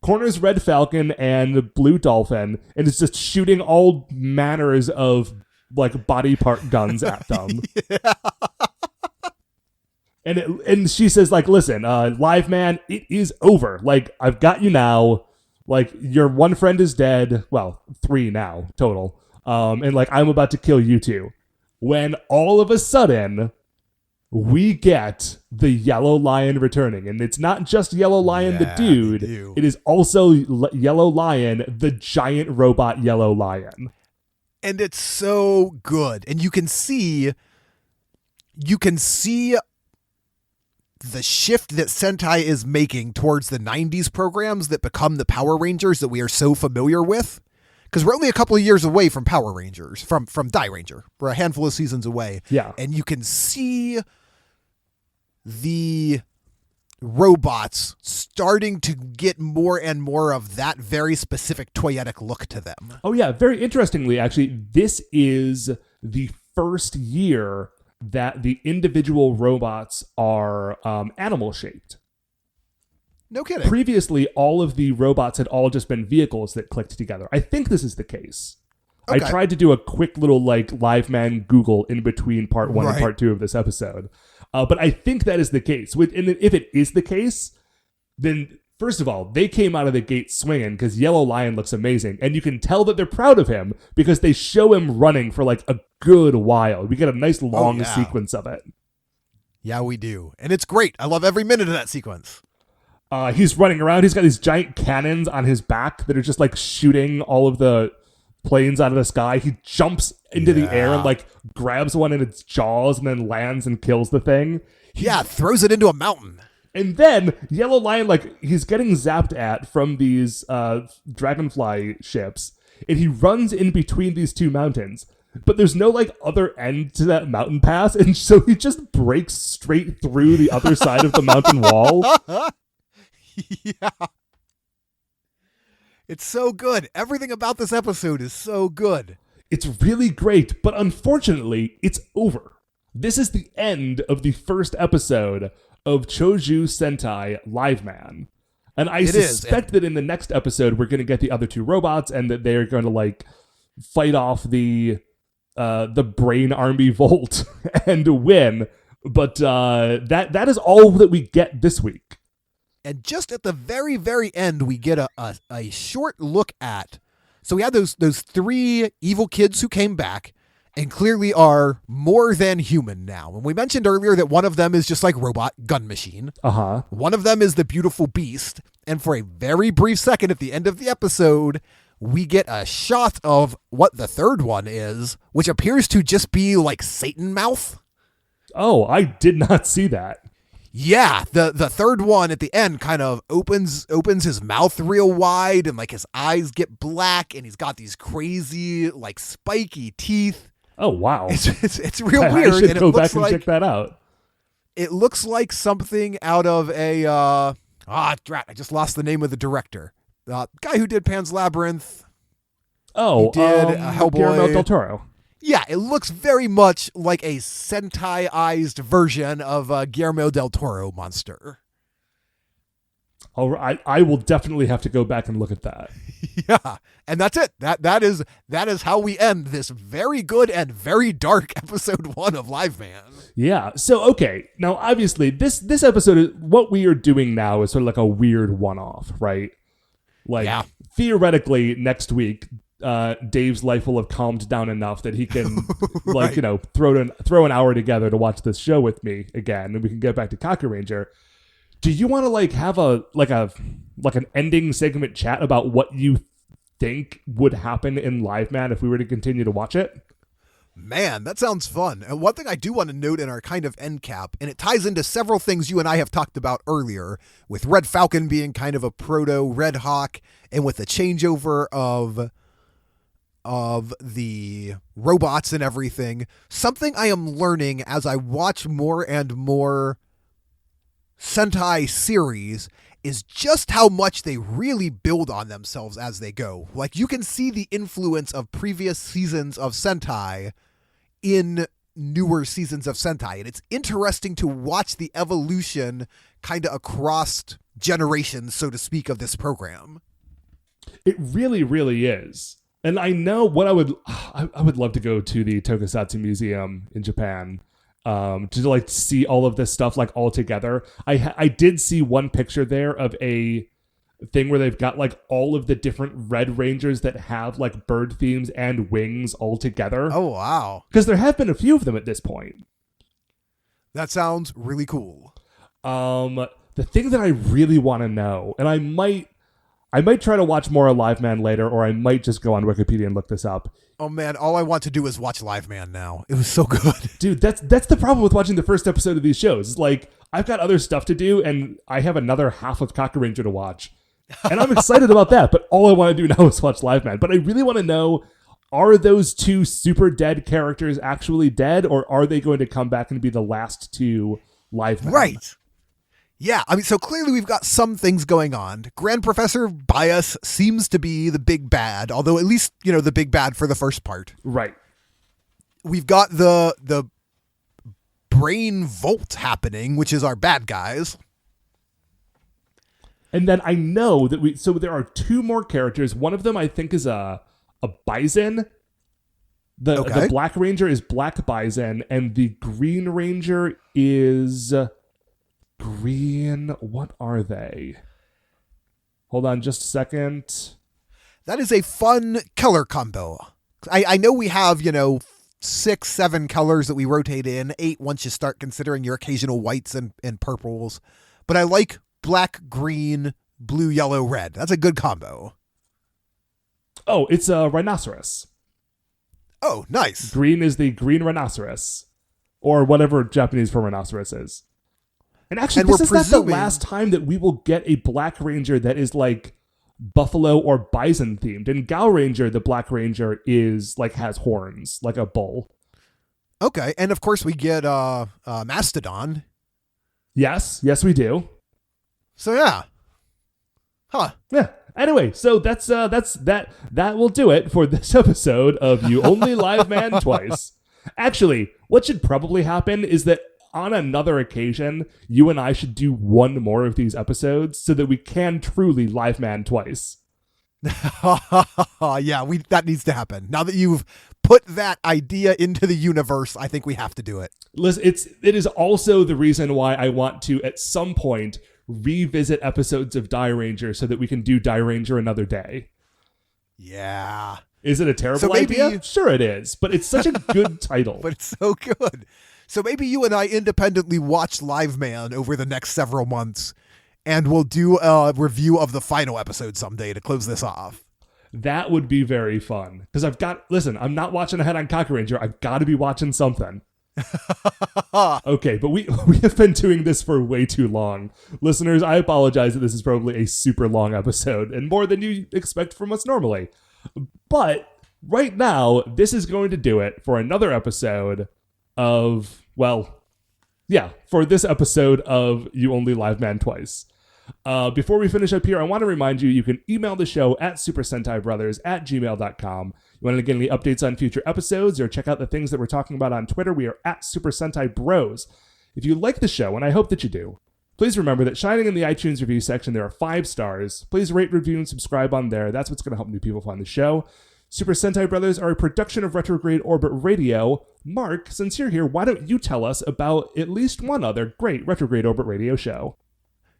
Corners Red Falcon and Blue Dolphin and is just shooting all manners of body part guns at them. Yeah. And she says, listen, Live Man, it is over. I've got you now. Your one friend is dead. Well, 3 now, total. And I'm about to kill you too. When all of a sudden, we get the Yellow Lion returning. And it's not just Yellow Lion the dude. It is also Yellow Lion, the giant robot Yellow Lion. And it's so good. And you can see the shift that Sentai is making towards the 90s programs that become the Power Rangers that we are so familiar with. Because we're only a couple of years away from Power Rangers, from Die Ranger. We're a handful of seasons away. Yeah. And you can see the robots starting to get more and more of that very specific toyetic look to them. Oh, yeah. Very interestingly, actually, this is the first year that the individual robots are animal-shaped. No kidding. Previously, all of the robots had all just been vehicles that clicked together. I think this is the case. Okay. I tried to do a quick little Liveman Google in between part 1 and part 2 of this episode. But I think that is the case. And if it is the case, then first of all, they came out of the gate swinging because Yellow Lion looks amazing. And you can tell that they're proud of him because they show him running for a good while. We get a nice long sequence of it. Yeah, we do. And it's great. I love every minute of that sequence. He's running around. He's got these giant cannons on his back that are just shooting all of the planes out of the sky. He jumps into the air and grabs one in its jaws and then lands and kills the thing. Throws it into a mountain. And then Yellow Lion, he's getting zapped at from these dragonfly ships, and he runs in between these two mountains. But there's no other end to that mountain pass, and so he just breaks straight through the other side of the mountain wall. Yeah. It's so good. Everything about this episode is so good. It's really great, but unfortunately, it's over. This is the end of the first episode of Chojuu Sentai Liveman. And I suspect that in the next episode, we're going to get the other two robots and that they're going to fight off the Brain Army Volt and win. But that is all that we get this week. And just at the very, very end, we get a short look at. So we had those three evil kids who came back and clearly are more than human now. And we mentioned earlier that one of them is just robot gun machine. Uh-huh. One of them is the beautiful beast. And for a very brief second at the end of the episode, we get a shot of what the third one is, which appears to just be Satan mouth. Oh, I did not see that. Yeah, the third one at the end kind of opens his mouth real wide and his eyes get black and he's got these crazy spiky teeth. Oh wow, it's real weird. I should go back and check that out. It looks like something out of a drat. I just lost the name of the director. The guy who did Pan's Labyrinth. Oh, he did Hellboy. Guillermo del Toro. Yeah, it looks very much like a Sentai-ized version of a Guillermo del Toro monster. All right, I will definitely have to go back and look at that. Yeah, and that's it. That is how we end this very good and very dark episode 1 of Liveman. Yeah. So okay, now obviously this episode, what we are doing now is sort of a weird one-off, right? Theoretically, next week. Dave's life will have calmed down enough that he can right. throw an hour together to watch this show with me again, and we can get back to Kaku Ranger. Do you want to have an ending segment chat about what you think would happen in Liveman if we were to continue to watch it? Man, that sounds fun. And one thing I do want to note in our kind of end cap, and it ties into several things you and I have talked about earlier, with Red Falcon being kind of a proto Red Hawk, and with the changeover of the robots and everything. Something I am learning as I watch more and more Sentai series is just how much they really build on themselves as they go. You can see the influence of previous seasons of Sentai in newer seasons of Sentai. And it's interesting to watch the evolution kind of across generations, so to speak, of this program. It really, really is. And I know what I would love to go to the Tokusatsu Museum in Japan to see all of this stuff all together. I did see one picture there of a thing where they've got all of the different Red Rangers that have bird themes and wings all together. Oh wow! Because there have been a few of them at this point. That sounds really cool. The thing that I really want to know, and I might try to watch more of Liveman later, or I might just go on Wikipedia and look this up. Oh man, all I want to do is watch Liveman now. It was so good. Dude, that's the problem with watching the first episode of these shows. It's I've got other stuff to do, and I have another half of Kaku Ranger to watch. And I'm excited about that, but all I want to do now is watch Liveman. But I really want to know, are those two super dead characters actually dead, or are they going to come back and be the last two Livemen? Right. Yeah, I mean, so clearly we've got some things going on. Grand Professor Bias seems to be the big bad, although at least, the big bad for the first part. Right. We've got the Brain Volt happening, which is our bad guys. And then I know that so there are two more characters. One of them I think is a Bison. The Black Ranger is Black Bison, and the Green Ranger is green. What are they? Hold on just a second. That is a fun color combo. I know we have, 6, 7 colors that we rotate in, 8 once you start considering your occasional whites and purples. But I like black, green, blue, yellow, red. That's a good combo. Oh, it's a rhinoceros. Oh, nice. Green is the green rhinoceros, or whatever Japanese for rhinoceros is. And actually, this is not the last time that we will get a Black Ranger that is like buffalo or bison themed. In Gal Ranger, the Black Ranger is like has horns, like a bull. Okay, and of course we get Mastodon. Yes, we do. So yeah. Huh. Yeah. Anyway, so that's that will do it for this episode of You Only Live Man Twice. Actually, what should probably happen is that on another occasion, you and I should do one more of these episodes so that we can truly live man twice. Yeah, that needs to happen. Now that you've put that idea into the universe, I think we have to do it. Listen, it is also the reason why I want to, at some point, revisit episodes of Die Ranger so that we can do Die Ranger another day. Yeah. Is it a terrible idea? Sure it is, but it's such a good title. But it's so good. So maybe you and I independently watch Live Man over the next several months, and we'll do a review of the final episode someday to close this off. That would be very fun. Because I'm not watching ahead on Cocker Ranger. I've got to be watching something. Okay, but we have been doing this for way too long. Listeners, I apologize that this is probably a super long episode, and more than you expect from us normally. But right now, this is going to do it for another episode of, for this episode of You Only Live Man Twice. Before we finish up here, I want to remind you can email the show at supersentaibrothers@gmail.com. You want to get any updates on future episodes or check out the things that we're talking about on Twitter, we are at Super Sentai Bros. If you like the show, and I hope that you do, please remember that shining in the iTunes review section, there are 5 stars. Please rate, review, and subscribe on there. That's what's going to help new people find the show. Super Sentai Brothers are a production of Retrograde Orbit Radio. Mark, since you're here, why don't you tell us about at least one other great Retrograde Orbit Radio show?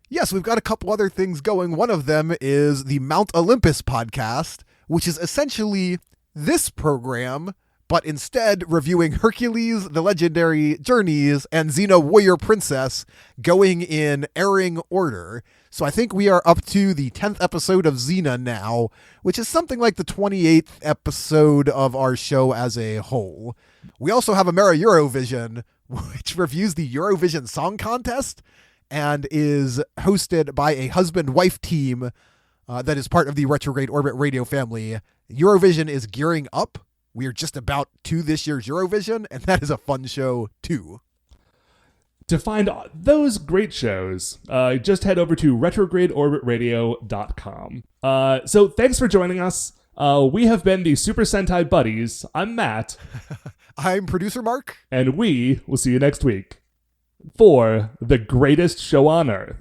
Yes, we've got a couple other things going. One of them is the Mount Olympus podcast, which is essentially this program, but instead reviewing Hercules, The Legendary Journeys, and Xena Warrior Princess going in airing order. So I think we are up to the 10th episode of Xena now, which is something like the 28th episode of our show as a whole. We also have Amera Eurovision, which reviews the Eurovision Song Contest and is hosted by a husband-wife team that is part of the Retrograde Orbit Radio family. Eurovision is gearing up. We are just about to this year's Eurovision, and that is a fun show, too. To find those great shows, just head over to retrogradeorbitradio.com. So thanks for joining us. We have been the Super Sentai Buddies. I'm Matt. I'm producer Mark. And we will see you next week for the greatest show on Earth.